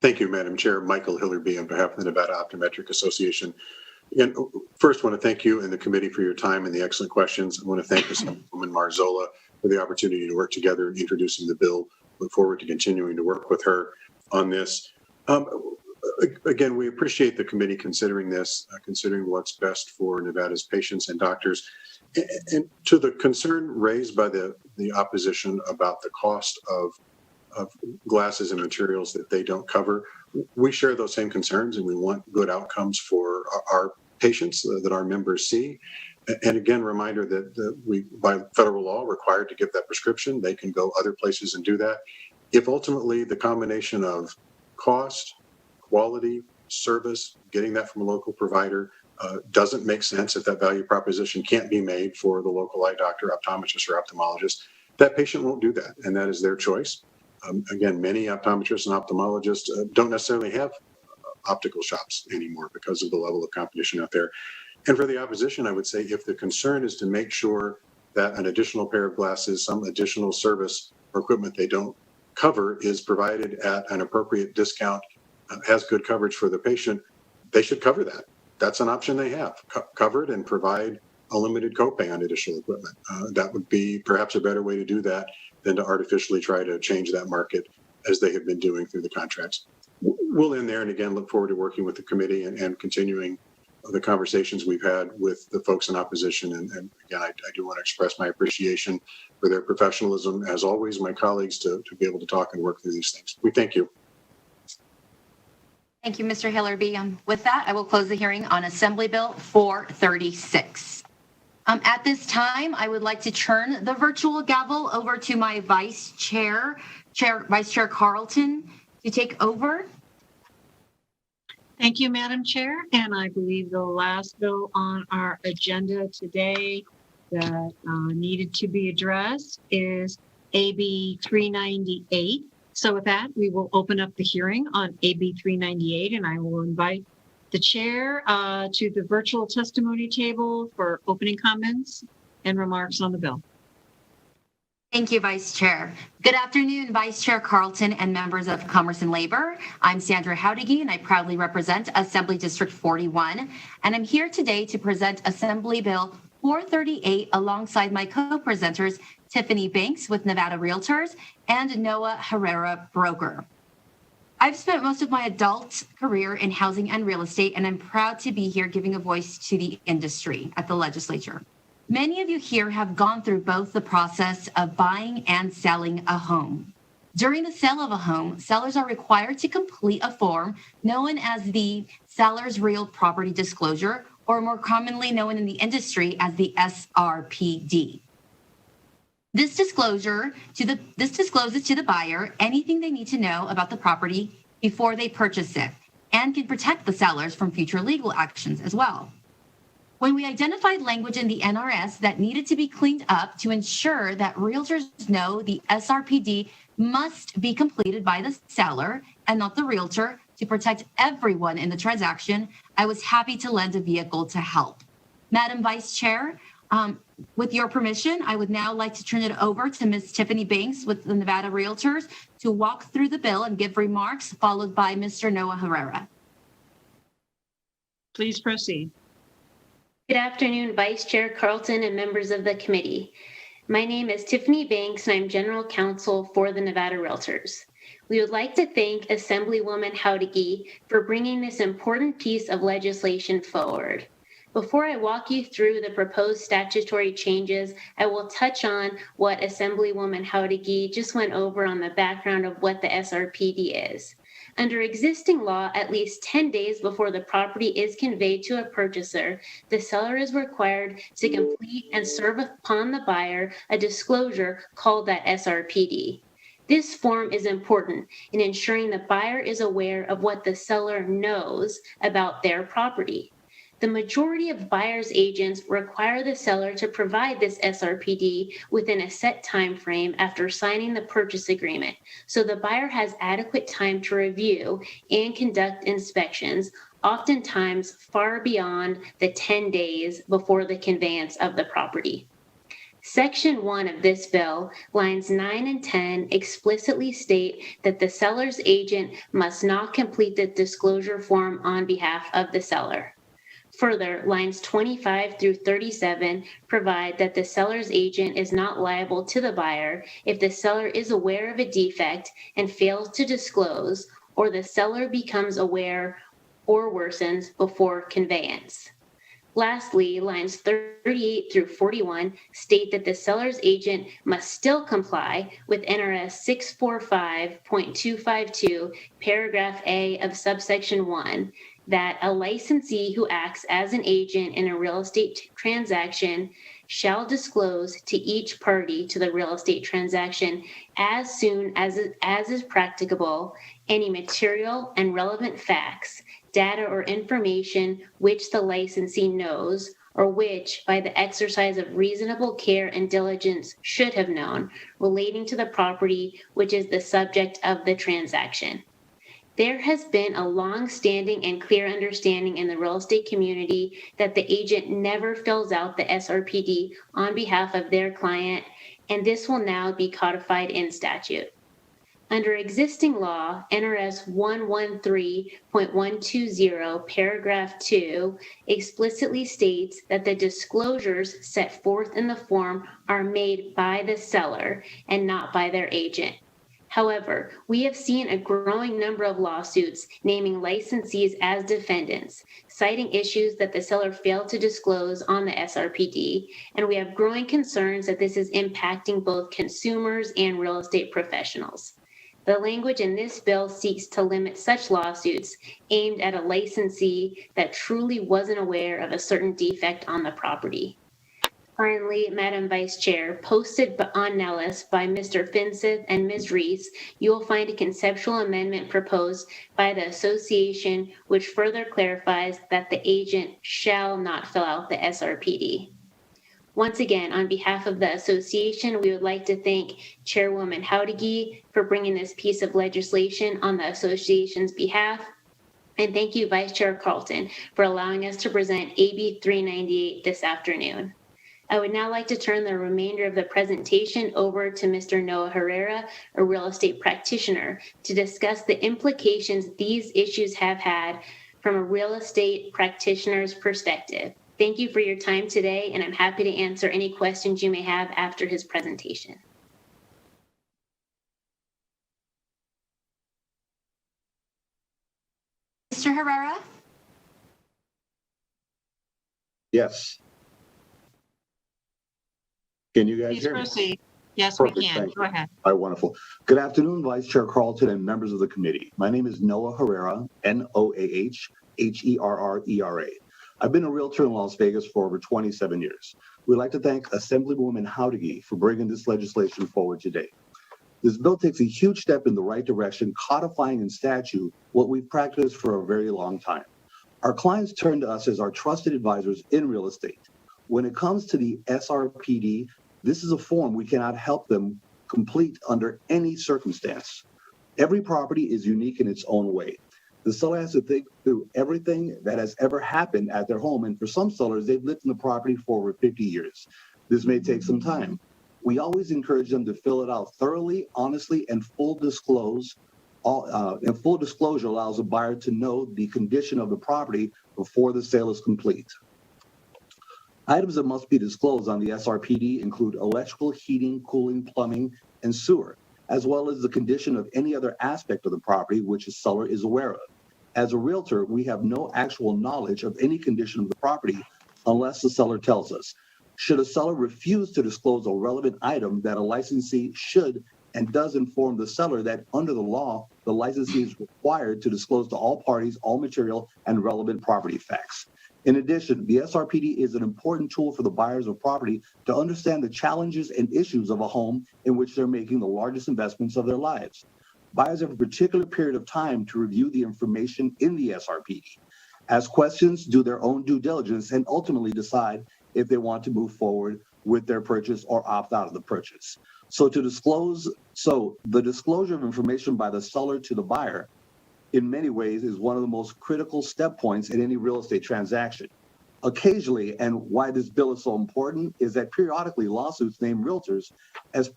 Thank you, Madam Chair. Michael Hillerby on behalf of the Nevada Optometric Association. Again, first, I want to thank you and the committee for your time and the excellent questions. I want to thank Assemblywoman Marzola for the opportunity to work together in introducing the bill. Look forward to continuing to work with her on this. Again, we appreciate the committee considering this, considering what's best for Nevada's patients and doctors. And to the concern raised by the opposition about the cost of glasses and materials that they don't cover, we share those same concerns and we want good outcomes for our patients that our members see. And again, reminder that we, by federal law, required to give that prescription. They can go other places and do that. If ultimately the combination of cost, quality, service, getting that from a local provider doesn't make sense, if that value proposition can't be made for the local eye doctor, optometrist, or ophthalmologist, that patient won't do that, and that is their choice. Again, many optometrists and ophthalmologists don't necessarily have optical shops anymore because of the level of competition out there. And for the opposition, I would say if the concern is to make sure that an additional pair of glasses, some additional service or equipment they don't cover is provided at an appropriate discount, has good coverage for the patient, they should cover that. That's an option they have, covered and provide a limited copay on additional equipment. That would be perhaps a better way to do that than to artificially try to change that market as they have been doing through the contracts. We'll end there and again look forward to working with the committee and continuing the conversations we've had with the folks in opposition. And again, I do want to express my appreciation for their professionalism, as always, my colleagues, to be able to talk and work through these things. We thank you. Thank you, Mr. Hillerby. With that, I will close the hearing on Assembly Bill 436. At this time, I would like to turn the virtual gavel over to my Vice Chair Carlton, to take over. Thank you, Madam Chair. And I believe the last bill on our agenda today that needed to be addressed is AB 398. So with that, we will open up the hearing on AB 398, and I will invite the chair to the virtual testimony table for opening comments and remarks on the bill. Thank you, Vice Chair. Good afternoon, Vice Chair Carlton and members of Commerce and Labor. I'm Sandra Howdigi, and I proudly represent Assembly District 41. And I'm here today to present Assembly Bill 438 alongside my co-presenters, Tiffany Banks with Nevada Realtors and Noah Herrera Broker. I've spent most of my adult career in housing and real estate, and I'm proud to be here giving a voice to the industry at the legislature. Many of you here have gone through both the process of buying and selling a home. During the sale of a home, sellers are required to complete a form known as the Seller's Real Property Disclosure, or more commonly known in the industry as the SRPD. This discloses to the buyer anything they need to know about the property before they purchase it, and can protect the sellers from future legal actions as well. When we identified language in the NRS that needed to be cleaned up to ensure that realtors know the SRPD must be completed by the seller and not the realtor to protect everyone in the transaction, I was happy to lend a vehicle to help. Madam Vice Chair, with your permission, I would now like to turn it over to Ms. Tiffany Banks with the Nevada Realtors to walk through the bill and give remarks, followed by Mr. Noah Herrera. Please proceed. Good afternoon, Vice Chair Carlton and members of the committee. My name is Tiffany Banks, and I'm General Counsel for the Nevada Realtors. We would like to thank Assemblywoman Howdigi for bringing this important piece of legislation forward. Before I walk you through the proposed statutory changes, I will touch on what Assemblywoman Howdigi just went over on the background of what the SRPD is. Under existing law, at least 10 days before the property is conveyed to a purchaser, the seller is required to complete and serve upon the buyer a disclosure called that SRPD. This form is important in ensuring the buyer is aware of what the seller knows about their property. The majority of buyer's agents require the seller to provide this SRPD within a set time frame after signing the purchase agreement, so the buyer has adequate time to review and conduct inspections, oftentimes far beyond the 10 days before the conveyance of the property. Section 1 of this bill, lines 9 and 10, explicitly state that the seller's agent must not complete the disclosure form on behalf of the seller. Further, lines 25 through 37 provide that the seller's agent is not liable to the buyer if the seller is aware of a defect and fails to disclose, or the seller becomes aware or worsens before conveyance. Lastly, lines 38 through 41 state that the seller's agent must still comply with NRS 645.252, paragraph A of subsection 1, that a licensee who acts as an agent in a real estate transaction shall disclose to each party to the real estate transaction as soon as is practicable any material and relevant facts, data, or information which the licensee knows or which, by the exercise of reasonable care and diligence, should have known relating to the property which is the subject of the transaction. There has been a long-standing and clear understanding in the real estate community that the agent never fills out the SRPD on behalf of their client, and this will now be codified in statute. Under existing law, NRS 113.120, paragraph 2, explicitly states that the disclosures set forth in the form are made by the seller and not by their agent. However, we have seen a growing number of lawsuits naming licensees as defendants, citing issues that the seller failed to disclose on the SRPD, and we have growing concerns that this is impacting both consumers and real estate professionals. The language in this bill seeks to limit such lawsuits aimed at a licensee that truly wasn't aware of a certain defect on the property. Finally, Madam Vice Chair, posted on Nellis by Mr. Finseth and Ms. Reese, you will find a conceptual amendment proposed by the association which further clarifies that the agent shall not fill out the SRPD. Once again, on behalf of the association, we would like to thank Chairwoman Howdigi for bringing this piece of legislation on the association's behalf. And thank you, Vice Chair Carlton, for allowing us to present AB 398 this afternoon. I would now like to turn the remainder of the presentation over to Mr. Noah Herrera, a real estate practitioner, to discuss the implications these issues have had from a real estate practitioner's perspective. Thank you for your time today, and I'm happy to answer any questions you may have after his presentation. Mr. Herrera? Yes. Can you guys Please hear me? proceed. Yes, Perfect, we can. thank Go you. ahead. All right, wonderful. Good afternoon, Vice Chair Carlton and members of the committee. My name is Noah Herrera, Noah Herrera. I've been a realtor in Las Vegas for over 27 years. We'd like to thank Assemblywoman Howdiggy for bringing this legislation forward today. This bill takes a huge step in the right direction, codifying in statute what we've practiced for a very long time. Our clients turn to us as our trusted advisors in real estate. When it comes to the SRPD, this is a form we cannot help them complete under any circumstance. Every property is unique in its own way. The seller has to think through everything that has ever happened at their home, and for some sellers, they've lived in the property for over 50 years. This may take some time. We always encourage them to fill it out thoroughly, honestly, and full disclosure allows a buyer to know the condition of the property before the sale is complete. Items that must be disclosed on the SRPD include electrical, heating, cooling, plumbing, and sewer, as well as the condition of any other aspect of the property which the seller is aware of. As a realtor, we have no actual knowledge of any condition of the property unless the seller tells us. Should a seller refuse to disclose a relevant item, that a licensee should and does inform the seller that under the law, the licensee is required to disclose to all parties all material and relevant property facts. In addition, the SRPD is an important tool for the buyers of property to understand the challenges and issues of a home in which they're making the largest investments of their lives. Buyers have a particular period of time to review the information in the SRPD, ask questions, do their own due diligence, and ultimately decide if they want to move forward with their purchase or opt out of the purchase. So the disclosure of information by the seller to the buyer in many ways is one of the most critical step points in any real estate transaction. Occasionally, and why this bill is so important, is that periodically lawsuits name realtors as a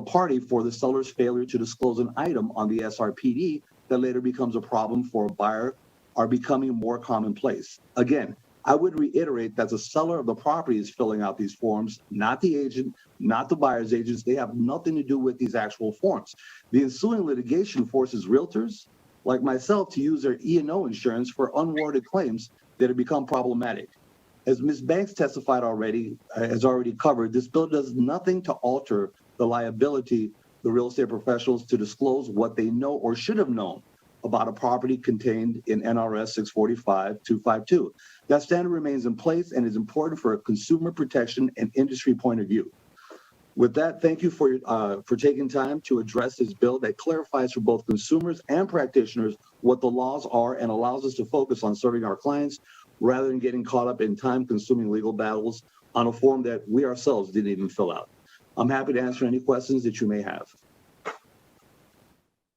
party for the seller's failure to disclose an item on the SRPD that later becomes a problem for a buyer are becoming more commonplace. Again, I would reiterate that the seller of the property is filling out these forms, not the agent, not the buyer's agents. They have nothing to do with these actual forms. The ensuing litigation forces realtors like myself to use their E&O insurance for unwarranted claims that have become problematic. As Ms. Banks testified has already covered, this bill does nothing to alter the liability the real estate professionals to disclose what they know or should have known about a property contained in NRS 645-252. That standard remains in place and is important for a consumer protection and industry point of view. With that, thank you for taking time to address this bill that clarifies for both consumers and practitioners what the laws are and allows us to focus on serving our clients rather than getting caught up in time-consuming legal battles on a form that we ourselves didn't even fill out. I'm happy to answer any questions that you may have.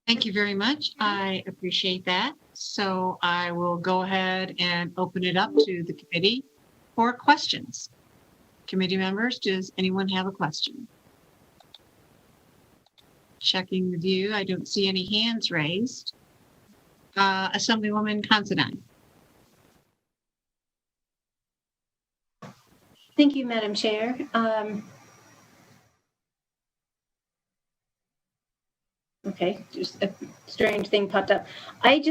Thank you very much. I appreciate that. So I will go ahead and open it up to the committee for questions. Committee members, does anyone have a question? Checking the view, I don't see any hands raised. Assemblywoman Considine. Thank you, Madam Chair. Okay, just a strange thing popped up. I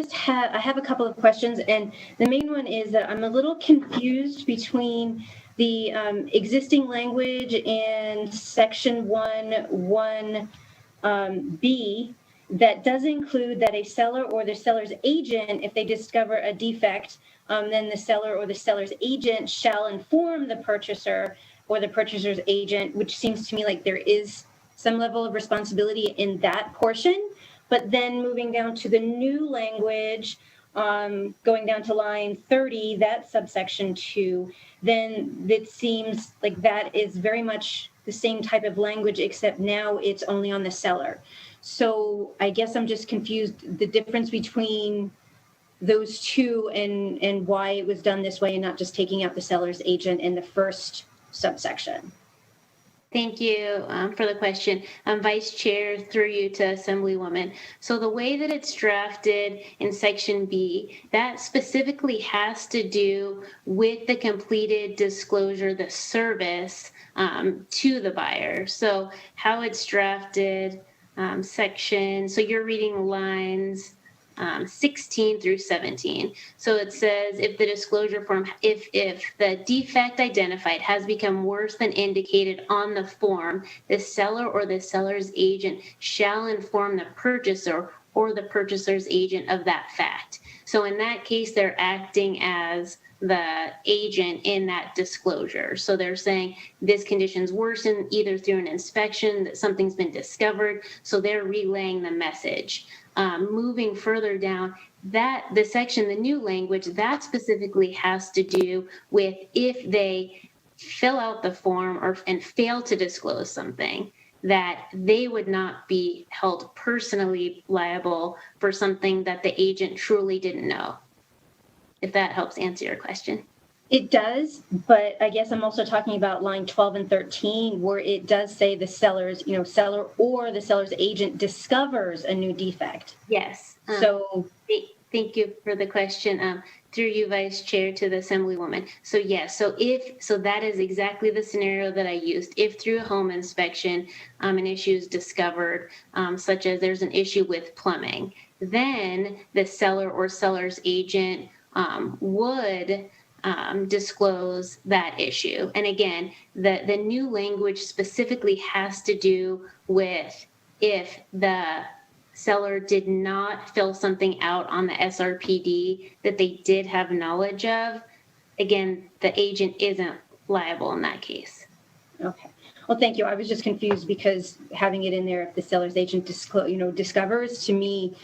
have a couple of questions, and the main one is that I'm a little confused between the existing language and section 1(1)(b) that does include that a seller or the seller's agent, if they discover a defect, then the seller or the seller's agent shall inform the purchaser or the purchaser's agent, which seems to me like there is some level of responsibility in that portion. But then moving down to the new language, going down to line 30, that subsection 2, then it seems like that is very much the same type of language, except now it's only on the seller. So I guess I'm just confused the difference between those two and why it was done this way and not just taking out the seller's agent in the first subsection. Thank you for the question. Vice Chair, through you to Assemblywoman. So the way that it's drafted in Section B, that specifically has to do with the completed disclosure, the service to the buyer. So how it's drafted, so you're reading lines 16 through 17. So it says if the disclosure form, if the defect identified has become worse than indicated on the form, the seller or the seller's agent shall inform the purchaser or the purchaser's agent of that fact. So in that case, they're acting as the agent in that disclosure. So they're saying this condition's worsened either through an inspection, that something's been discovered. So they're relaying the message. Moving further down, that the section, the new language, that specifically has to do with if they fill out the form and fail to disclose something, that they would not be held personally liable for something that the agent truly didn't know. If that helps answer your question. It does, but I guess I'm also talking about line 12 and 13, where it does say the seller's, seller or the seller's agent discovers a new defect. Yes. So thank you for the question. Through you, Vice Chair, to the Assemblywoman. So yes, so that is exactly the scenario that I used. If through a home inspection, an issue is discovered, such as there's an issue with plumbing, then the seller or seller's agent would disclose that issue. And again, the new language specifically has to do with if the seller did not fill something out on the SRPD that they did have knowledge of. Again, the agent isn't liable in that case. Okay. Well, thank you. I was just confused because having it in there, if the seller's agent discovers, to me,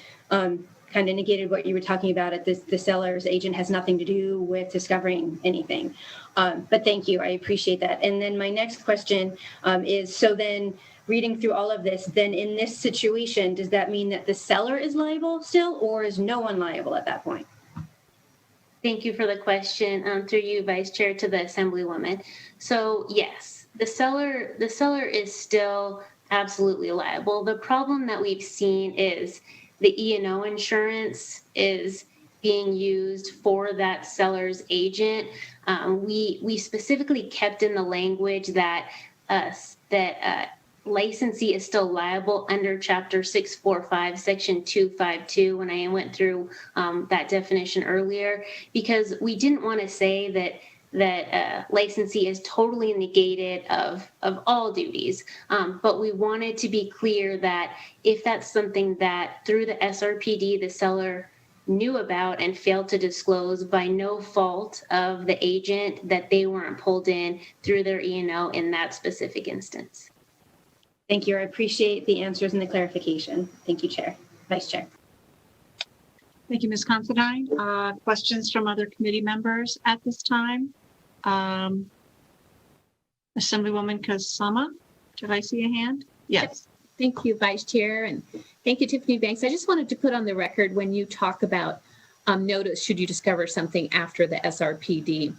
kind of negated what you were talking about. The seller's agent has nothing to do with discovering anything. But thank you. I appreciate that. And then my next question is, so then reading through all of this, then in this situation, does that mean that the seller is liable still, or is no one liable at that point? Thank you for the question. Through you, Vice Chair, to the Assemblywoman. So yes, the seller is still absolutely liable. The problem that we've seen is the E&O insurance is being used for that seller's agent. We specifically kept in the language that licensee is still liable under Chapter 645, Section 252, when I went through that definition earlier, because we didn't want to say that licensee is totally negated of all duties. But we wanted to be clear that if that's something that through the SRPD the seller knew about and failed to disclose by no fault of the agent, that they weren't pulled in through their E&O in that specific instance. Thank you. I appreciate the answers and the clarification. Thank you, Chair. Vice Chair. Thank you, Ms. Considine. Questions from other committee members at this time? Assemblywoman Kasama, did I see a hand? Yes. Thank you, Vice Chair, and thank you, Tiffany Banks. I just wanted to put on the record when you talk about notice should you discover something after the SRPD.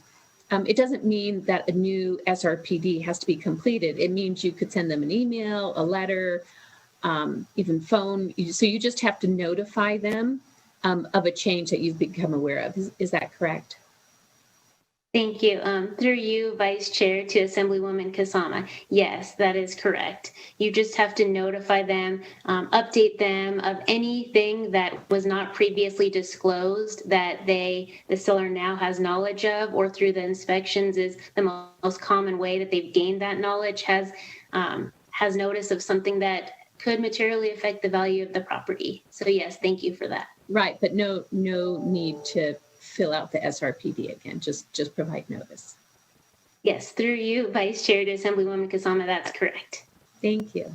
It doesn't mean that a new SRPD has to be completed. It means you could send them an email, a letter, even phone. So you just have to notify them of a change that you've become aware of. Is that correct? Thank you. Through you, Vice Chair, to Assemblywoman Kasama. Yes, that is correct. You just have to notify them, update them of anything that was not previously disclosed that the seller now has knowledge of, or through the inspections is the most common way that they've gained that knowledge, has notice of something that could materially affect the value of the property. So yes, thank you for that. Right, but no need to fill out the SRPD again, just provide notice. Yes, through you, Vice Chair, to Assemblywoman Kasama, that's correct. Thank you.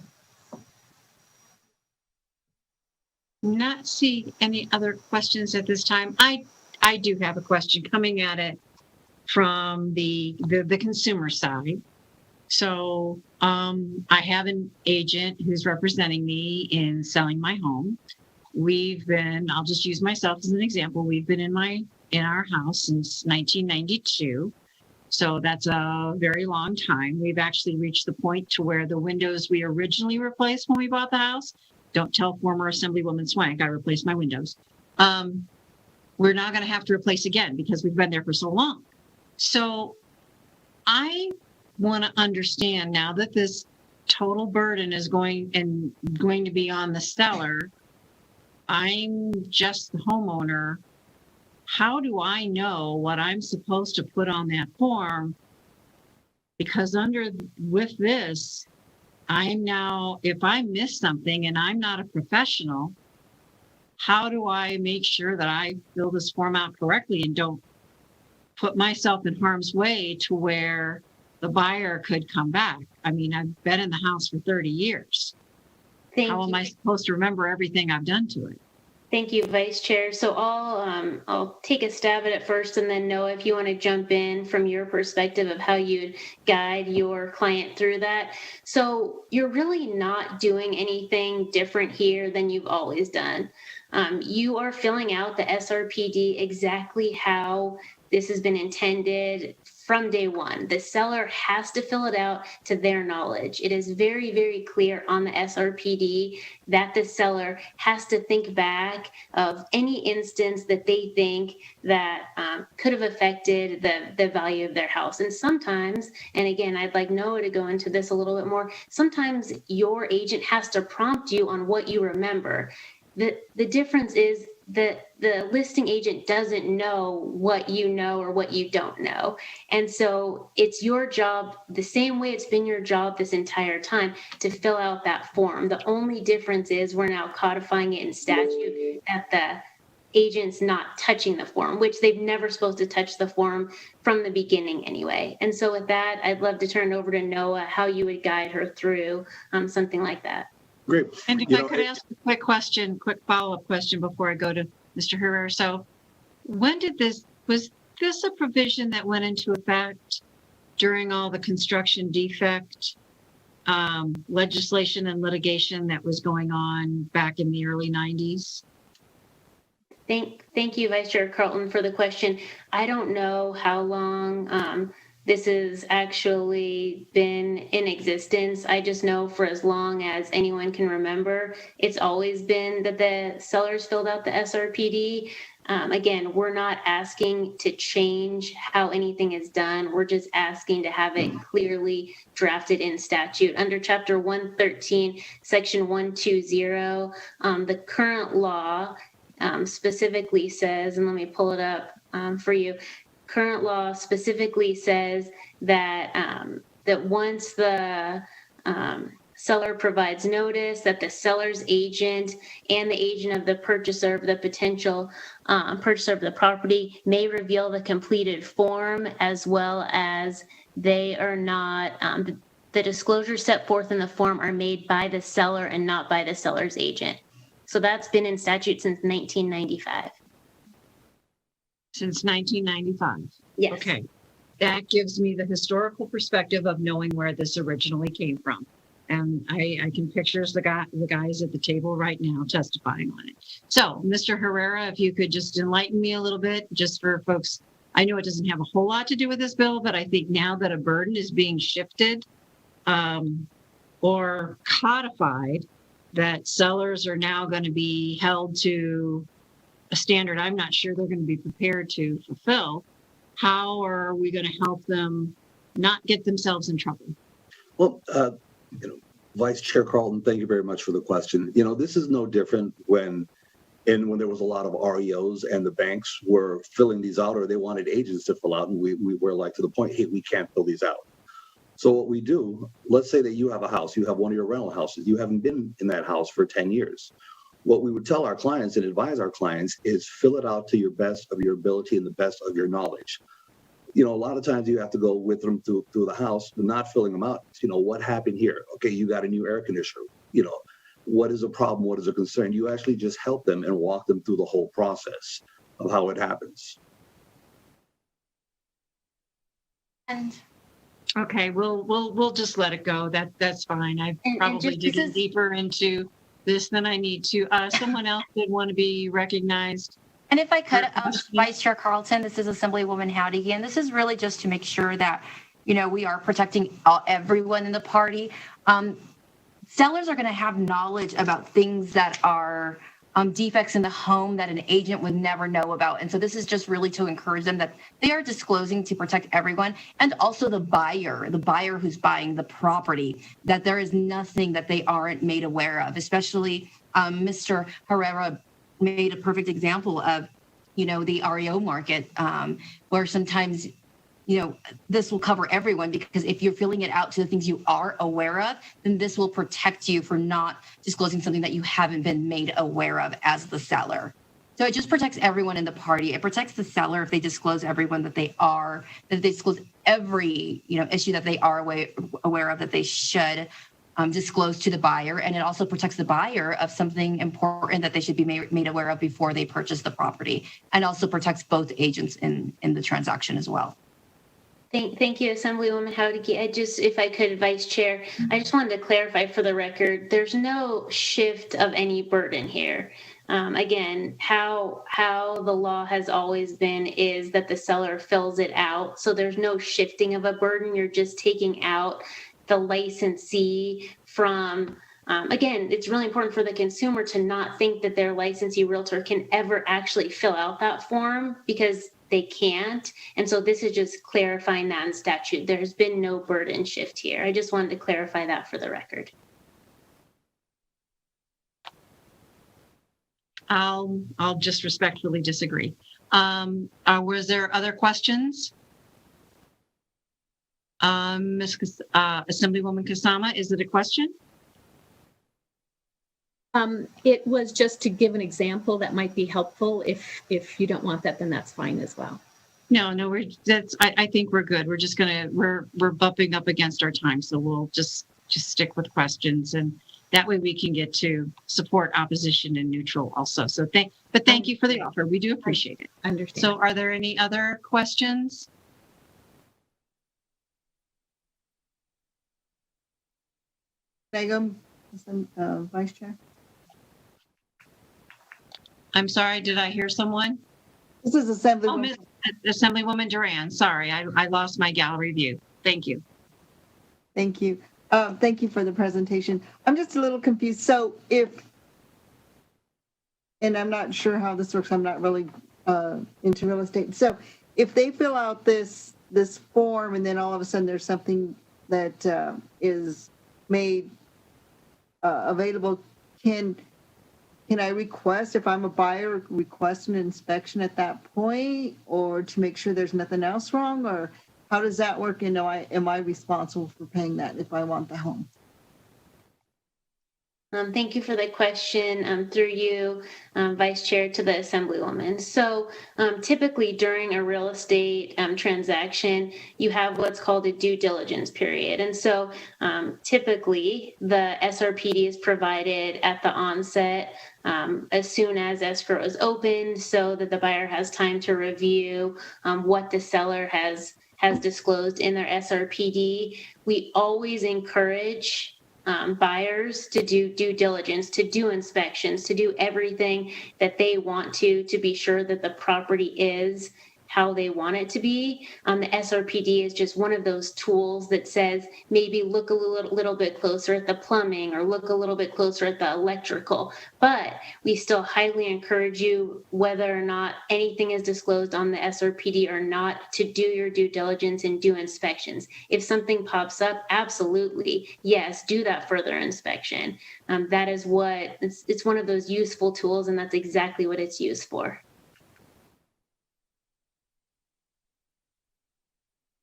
Not see any other questions at this time. I do have a question coming at it from the consumer side. So I have an agent who's representing me in selling my home. I'll just use myself as an example. We've been in our house since 1992. So that's a very long time. We've actually reached the point to where the windows we originally replaced when we bought the house, don't tell former Assemblywoman Swank I replaced my windows. We're now going to have to replace again because we've been there for so long. So I want to understand now that this total burden is going to be on the seller. I'm just the homeowner. How do I know what I'm supposed to put on that form? Because with this, if I miss something and I'm not a professional, how do I make sure that I fill this form out correctly and don't put myself in harm's way to where the buyer could come back? I mean, I've been in the house for 30 years. How am I supposed to remember everything I've done to it? Thank you, Vice Chair. So I'll take a stab at it first, and then Noah, if you want to jump in from your perspective of how you'd guide your client through that. So you're really not doing anything different here than you've always done. You are filling out the SRPD exactly how this has been intended from day one. The seller has to fill it out to their knowledge. It is very, very clear on the SRPD that the seller has to think back of any instance that they think that could have affected the value of their house. And sometimes, and again, I'd like Noah to go into this a little bit more, sometimes your agent has to prompt you on what you remember. The difference is that the listing agent doesn't know what you know or what you don't know. And so it's your job, the same way it's been your job this entire time, to fill out that form. The only difference is we're now codifying it in statute that the agent's not touching the form, which they've never supposed to touch the form from the beginning anyway. And so with that, I'd love to turn it over to Noah, how you would guide her through something like that. Great. And if I could ask a quick follow-up question before I go to Mr. Herrera. So was this a provision that went into effect during all the construction defect legislation and litigation that was going on back in the early 90s? Thank you, Vice Chair Carlton, for the question. I don't know how long this has actually been in existence. I just know for as long as anyone can remember, it's always been that the sellers filled out the SRPD. Again, we're not asking to change how anything is done. We're just asking to have it clearly drafted in statute. Under Chapter 113, Section 120, the current law specifically says, and let me pull it up for you. Current law specifically says that that once the seller provides notice, that the seller's agent and the agent of the purchaser, of the potential purchaser of the property, may reveal the completed form, as well as they are not, the disclosures set forth in the form are made by the seller and not by the seller's agent. So that's been in statute since 1995. Since 1995? Yes. Okay. That gives me the historical perspective of knowing where this originally came from. And I can picture the guys at the table right now testifying on it. So, Mr. Herrera, if you could just enlighten me a little bit, just for folks, I know it doesn't have a whole lot to do with this bill, but I think now that a burden is being shifted or codified, that sellers are now going to be held to a standard I'm not sure they're going to be prepared to fulfill. How are we going to help them not get themselves in trouble? Well, Vice Chair Carlton, thank you very much for the question. This is no different when there was a lot of REOs and the banks were filling these out, or they wanted agents to fill out, and we were like to the point, hey, we can't fill these out. So what we do, let's say that you have a house, you have one of your rental houses, you haven't been in that house for 10 years. What we would tell our clients and advise our clients is fill it out to your best of your ability and the best of your knowledge. A lot of times you have to go with them through the house, but not filling them out. What happened here? Okay, you got a new air conditioner. What is a problem? What is a concern? You actually just help them and walk them through the whole process of how it happens. And okay, we'll just let it go. That's fine. I probably digging deeper into this than I need to. Someone else did want to be recognized. And if I could, Vice Chair Carlton, this is Assemblywoman Howdy, and this is really just to make sure that, we are protecting everyone in the party. Sellers are going to have knowledge about things that are defects in the home that an agent would never know about. And so this is just really to encourage them that they are disclosing to protect everyone, and also the buyer who's buying the property, that there is nothing that they aren't made aware of, especially Mr. Herrera made a perfect example of, the REO market, where sometimes, this will cover everyone, because if you're filling it out to the things you are aware of, then this will protect you for not disclosing something that you haven't been made aware of as the seller. So it just protects everyone in the party. It protects the seller if they disclose everyone that they disclose every, issue that they are aware of that they should disclose to the buyer. And it also protects the buyer of something important that they should be made aware of before they purchase the property, and also protects both agents in the transaction as well. Thank you, Assemblywoman Howdy. If I could, Vice Chair, I just wanted to clarify for the record, there's no shift of any burden here. Again, how the law has always been is that the seller fills it out. So there's no shifting of a burden. You're just taking out the licensee from, again, it's really important for the consumer to not think that their licensee realtor can ever actually fill out that form, because they can't. And so this is just clarifying that in statute. There's been no burden shift here. I just wanted to clarify that for the record. I'll just respectfully disagree. Was there other questions? Assemblywoman Kasama, is it a question? It was just to give an example that might be helpful. If you don't want that, then that's fine as well. No, I think we're good. We're just we're bumping up against our time, so we'll just stick with questions, and that way we can get to support, opposition, and neutral also. So thank you for the offer. We do appreciate it. Understand. So are there any other questions? Begum, Vice Chair. I'm sorry, did I hear someone? This is Assemblywoman. Assemblywoman Duran. Sorry, I lost my gallery view. Thank you. Thank you. Thank you for the presentation. I'm just a little confused. So and I'm not sure how this works. I'm not really into real estate. So if they fill out this form and then all of a sudden there's something that is made available, can I request, if I'm a buyer, request an inspection at that point, or to make sure there's nothing else wrong, or how does that work? And am I responsible for paying that if I want the home? Thank you for the question, through you, Vice Chair, to the Assemblywoman. So typically during a real estate transaction, you have what's called a due diligence period. And so typically the SRPD is provided at the onset as soon as escrow is opened, so that the buyer has time to review what the seller has disclosed in their SRPD. We always encourage buyers to do due diligence, to do inspections, to do everything that they want to be sure that the property is how they want it to be. The SRPD is just one of those tools that says maybe look a little bit closer at the plumbing, or look a little bit closer at the electrical. But we still highly encourage you, whether or not anything is disclosed on the SRPD or not, to do your due diligence and do inspections. If something pops up, absolutely, yes, do that further inspection. That is what, it's one of those useful tools, and that's exactly what it's used for.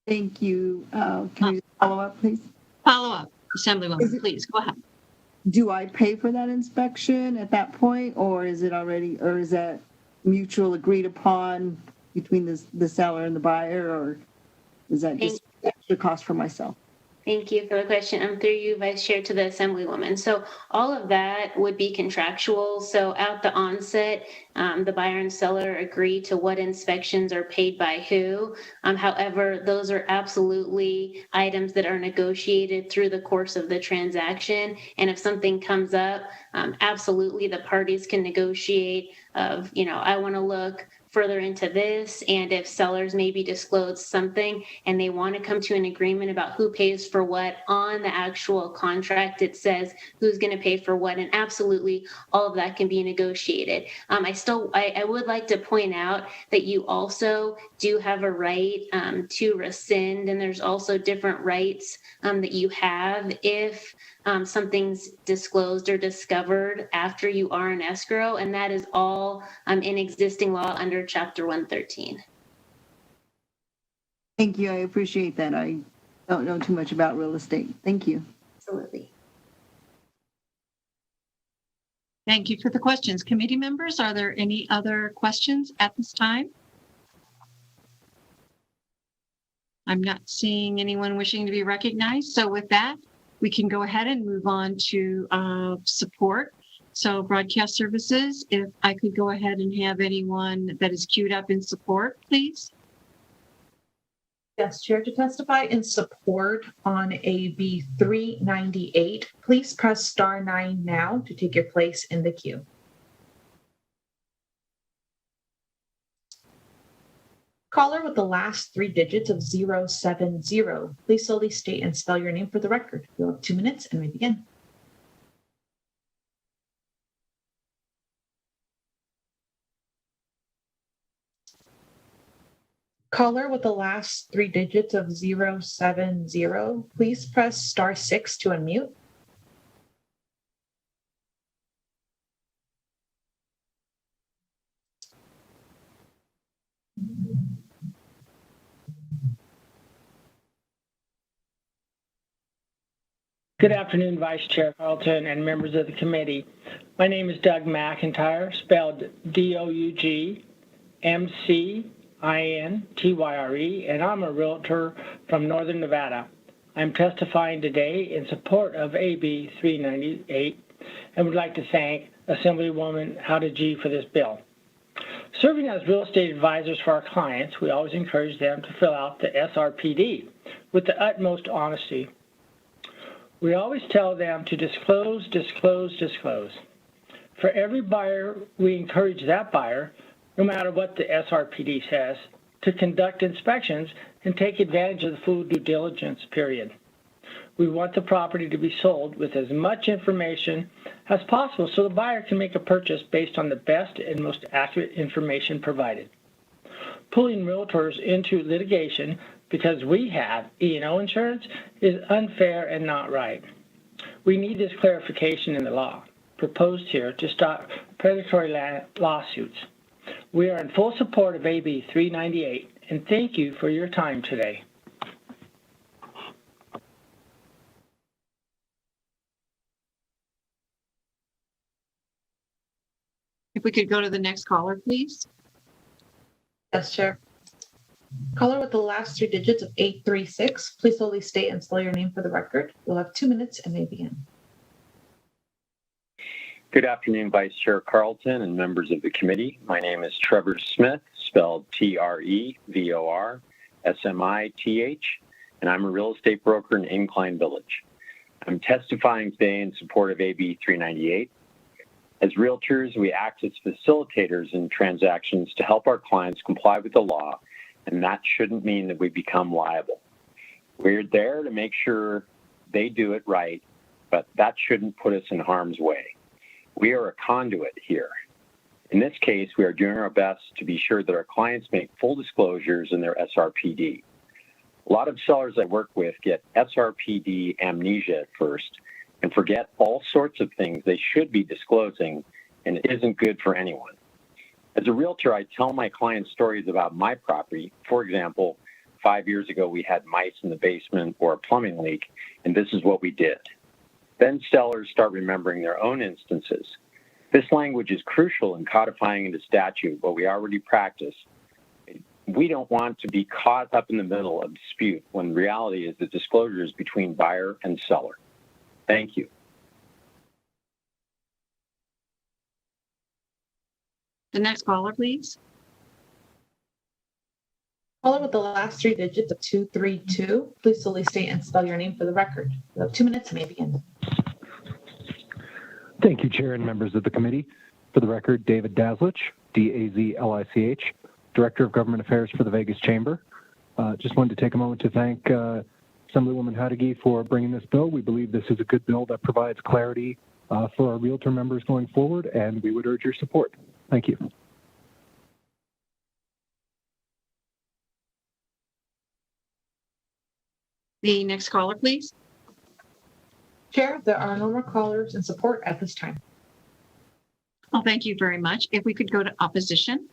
Thank you. Can you follow up, please? Follow up, Assemblywoman, please go ahead. Do I pay for that inspection at that point, or is it already, or is that mutual agreed upon between the seller and the buyer, or is that just extra cost for myself? Thank you for the question. I'm through you, Vice Chair, to the Assemblywoman. So all of that would be contractual. So at the onset, the buyer and seller agree to what inspections are paid by who. However, those are absolutely items that are negotiated through the course of the transaction. And if something comes up, absolutely the parties can negotiate of, I want to look further into this, and if sellers maybe disclose something and they want to come to an agreement about who pays for what on the actual contract, it says who's going to pay for what, and absolutely all of that can be negotiated. I would like to point out that you also do have a right to rescind, and there's also different rights that you have if something's disclosed or discovered after you are in escrow, and that is all in existing law under Chapter 113. Thank you. I appreciate that. I don't know too much about real estate. Thank you. Absolutely. Thank you for the questions. Committee members, are there any other questions at this time? I'm not seeing anyone wishing to be recognized. So with that, we can go ahead and move on to support. So broadcast services, if I could go ahead and have anyone that is queued up in support, please. Yes, Chair, to testify in support on AB 398, please press star 9 now to take your place in the queue. Caller with the last 3 digits of 070, please slowly state and spell your name for the record. You'll have 2 minutes and we begin. Caller with the last 3 digits of 070, please press star 6 to unmute. Good afternoon, Vice Chair Carlton and members of the committee. My name is Doug McIntyre, spelled DOUGMCINTYRE, and I'm a realtor from Northern Nevada. I'm testifying today in support of AB 398 and would like to thank Assemblywoman Howdy G for this bill. Serving as real estate advisors for our clients, we always encourage them to fill out the SRPD with the utmost honesty. We always tell them to disclose, disclose, disclose. For every buyer, we encourage that buyer, no matter what the SRPD says, to conduct inspections and take advantage of the full due diligence period. We want the property to be sold with as much information as possible so the buyer can make a purchase based on the best and most accurate information provided. Pulling realtors into litigation because we have E&O insurance is unfair and not right. We need this clarification in the law proposed here to stop predatory lawsuits. We are in full support of AB 398, and thank you for your time today. If we could go to the next caller, please. Yes, Chair. Caller with the last 3 digits of 836, please slowly state and spell your name for the record. You'll have 2 minutes and may begin. Good afternoon, Vice Chair Carlton and members of the committee. My name is Trevor Smith, spelled TREVOR SMITH, and I'm a real estate broker in Incline Village. I'm testifying today in support of AB 398. As realtors, we act as facilitators in transactions to help our clients comply with the law, and that shouldn't mean that we become liable. We're there to make sure they do it right, but that shouldn't put us in harm's way. We are a conduit here. In this case, we are doing our best to be sure that our clients make full disclosures in their SRPD. A lot of sellers I work with get SRPD amnesia at first and forget all sorts of things they should be disclosing, and it isn't good for anyone. As a realtor, I tell my clients stories about my property. For example, 5 years ago, we had mice in the basement or a plumbing leak, and this is what we did. Then sellers start remembering their own instances. This language is crucial in codifying into statute what we already practice We don't want to be caught up in the middle of dispute when the reality is the disclosure is between buyer and seller. Thank you. The next caller, please. Caller with the last three digits of 232. Please solely state and spell your name for the record. You have 2 minutes, may begin. Thank you, Chair and members of the committee. For the record, David Dazlich, D-A-Z-L-I-C-H, Director of Government Affairs for the Vegas Chamber. Just wanted to take a moment to thank Assemblywoman Hadeghi for bringing this bill. We believe this is a good bill that provides clarity for our Realtor members going forward, and we would urge your support. Thank you. The next caller, please. Chair, there are no more callers in support at this time. Well, thank you very much. If we could go to opposition.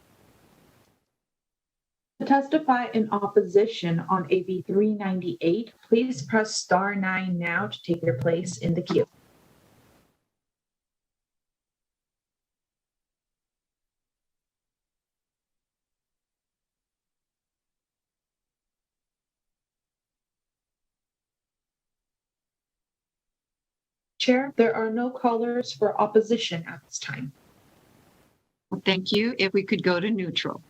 To testify in opposition on AB 398, please press star 9 now to take your place in the queue. Chair, there are no callers for opposition at this time. Well, thank you. If we could go to neutral.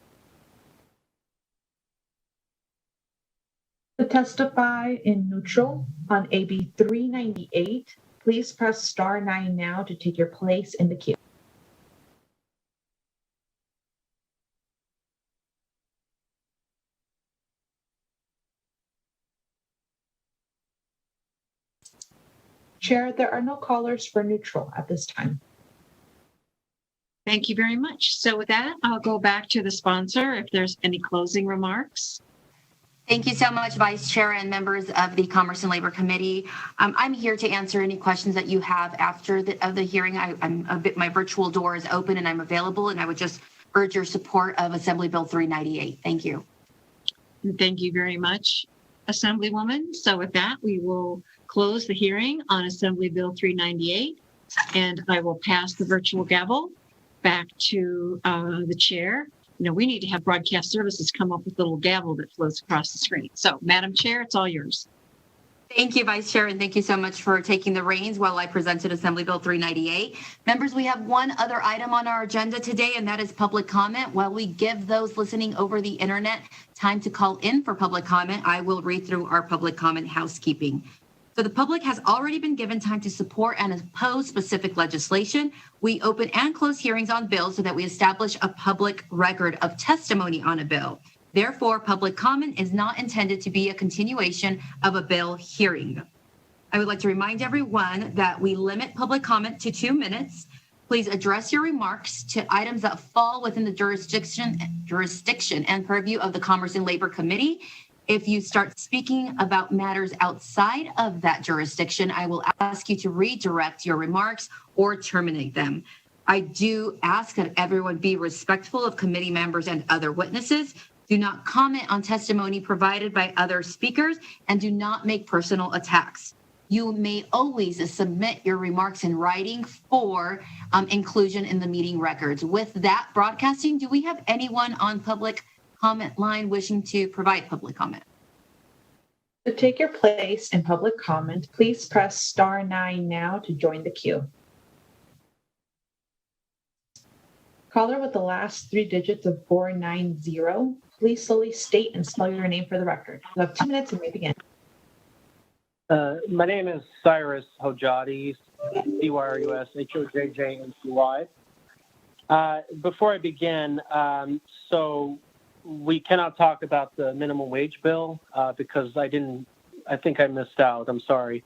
To testify in neutral on AB 398, please press star 9 now to take your place in the queue. Chair, there are no callers for neutral at this time. Thank you very much. So with that, I'll go back to the sponsor if there's any closing remarks. Thank you so much, Vice Chair and members of the Commerce and Labor Committee. I'm here to answer any questions that you have after the hearing. My virtual door is open and I'm available, and I would just urge your support of Assembly Bill 398. Thank you. Thank you very much, Assemblywoman. So with that, we will close the hearing on Assembly Bill 398, and I will pass the virtual gavel back to the chair. You know, we need to have broadcast services come up with a little gavel that floats across the screen. So, Madam Chair, it's all yours. Thank you, Vice Chair, and thank you so much for taking the reins while I presented Assembly Bill 398. Members, we have one other item on our agenda today, and that is public comment. While we give those listening over the internet time to call in for public comment, I will read through our public comment housekeeping. So the public has already been given time to support and oppose specific legislation. We open and close hearings on bills so that we establish a public record of testimony on a bill. Therefore, public comment is not intended to be a continuation of a bill hearing. I would like to remind everyone that we limit public comment to 2 minutes. Please address your remarks to items that fall within the jurisdiction and purview of the Commerce and Labor Committee. If you start speaking about matters outside of that jurisdiction, I will ask you to redirect your remarks or terminate them. I do ask that everyone be respectful of committee members and other witnesses. Do not comment on testimony provided by other speakers, and do not make personal attacks. You may always submit your remarks in writing for inclusion in the meeting records. With that broadcasting, do we have anyone on public comment line wishing to provide public comment? To take your place in public comment, please press star 9 now to join the queue. Caller with the last 3 digits of 490, please slowly state and spell your name for the record. You have 2 minutes and may begin. My name is Cyrus Hojadi, CYRUSHOJJNCY. Before I begin, so we cannot talk about the minimum wage bill because I think I missed out. I'm sorry.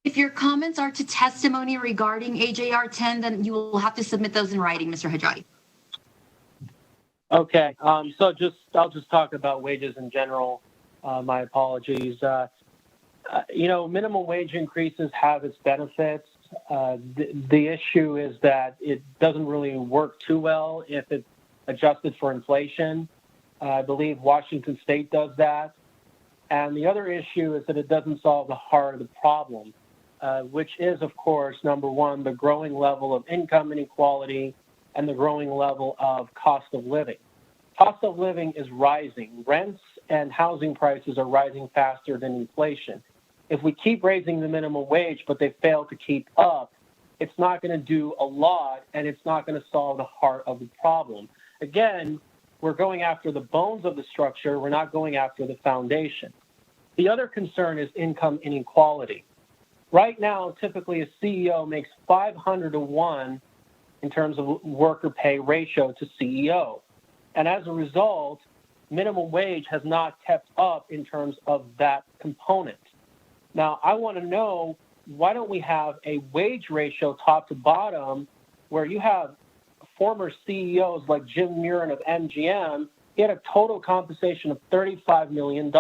If your comments are to testimony regarding AJR 10, then you will have to submit those in writing, Mr. Hajati. Okay, so I'll just talk about wages in general. My apologies. Minimum wage increases have its benefits. The issue is that it doesn't really work too well if it's adjusted for inflation. I believe Washington State does that. And the other issue is that it doesn't solve the heart of the problem, which is, of course, number one, the growing level of income inequality and the growing level of cost of living. Cost of living is rising. Rents and housing prices are rising faster than inflation. If we keep raising the minimum wage, but they fail to keep up, it's not going to do a lot, and it's not going to solve the heart of the problem. Again, we're going after the bones of the structure. We're not going after the foundation. The other concern is income inequality. Right now, typically a CEO makes 500 to 1 in terms of worker pay ratio to CEO. And as a result, minimum wage has not kept up in terms of that component. Now, I want to know, why don't we have a wage ratio top to bottom where you have former CEOs like Jim Murin of MGM, he had a total compensation of $35 million.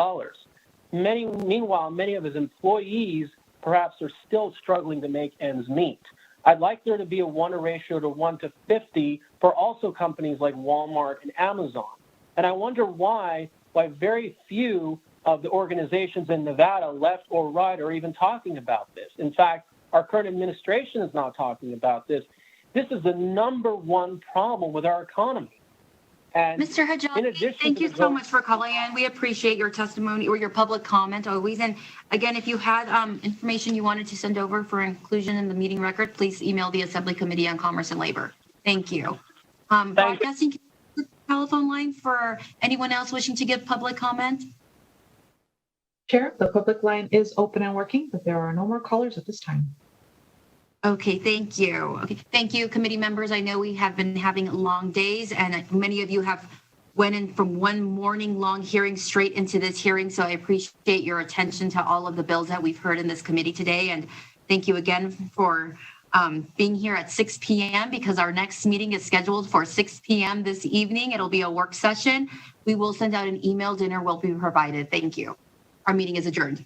Meanwhile, many of his employees perhaps are still struggling to make ends meet. I'd like there to be a 1 to 50 for also companies like Walmart and Amazon. And I wonder why very few of the organizations in Nevada, left or right, are even talking about this. In fact, our current administration is not talking about this. This is the number one problem with our economy. And Mr. Hajjami, thank you so much for calling in. We appreciate your testimony or your public comment always. And again, if you had information you wanted to send over for inclusion in the meeting record, please email the Assembly Committee on Commerce and Labor. Thank you. Broadcasting telephone line for anyone else wishing to give public comment. Chair, the public line is open and working, but there are no more callers at this time. Okay, thank you. Okay, thank you, committee members. I know we have been having long days, and many of you have went in from one morning long hearing straight into this hearing. So I appreciate your attention to all of the bills that we've heard in this committee today. And thank you again for being here at 6 p.m. because our next meeting is scheduled for 6 p.m. this evening. It'll be a work session. We will send out an email. Dinner will be provided. Thank you. Our meeting is adjourned.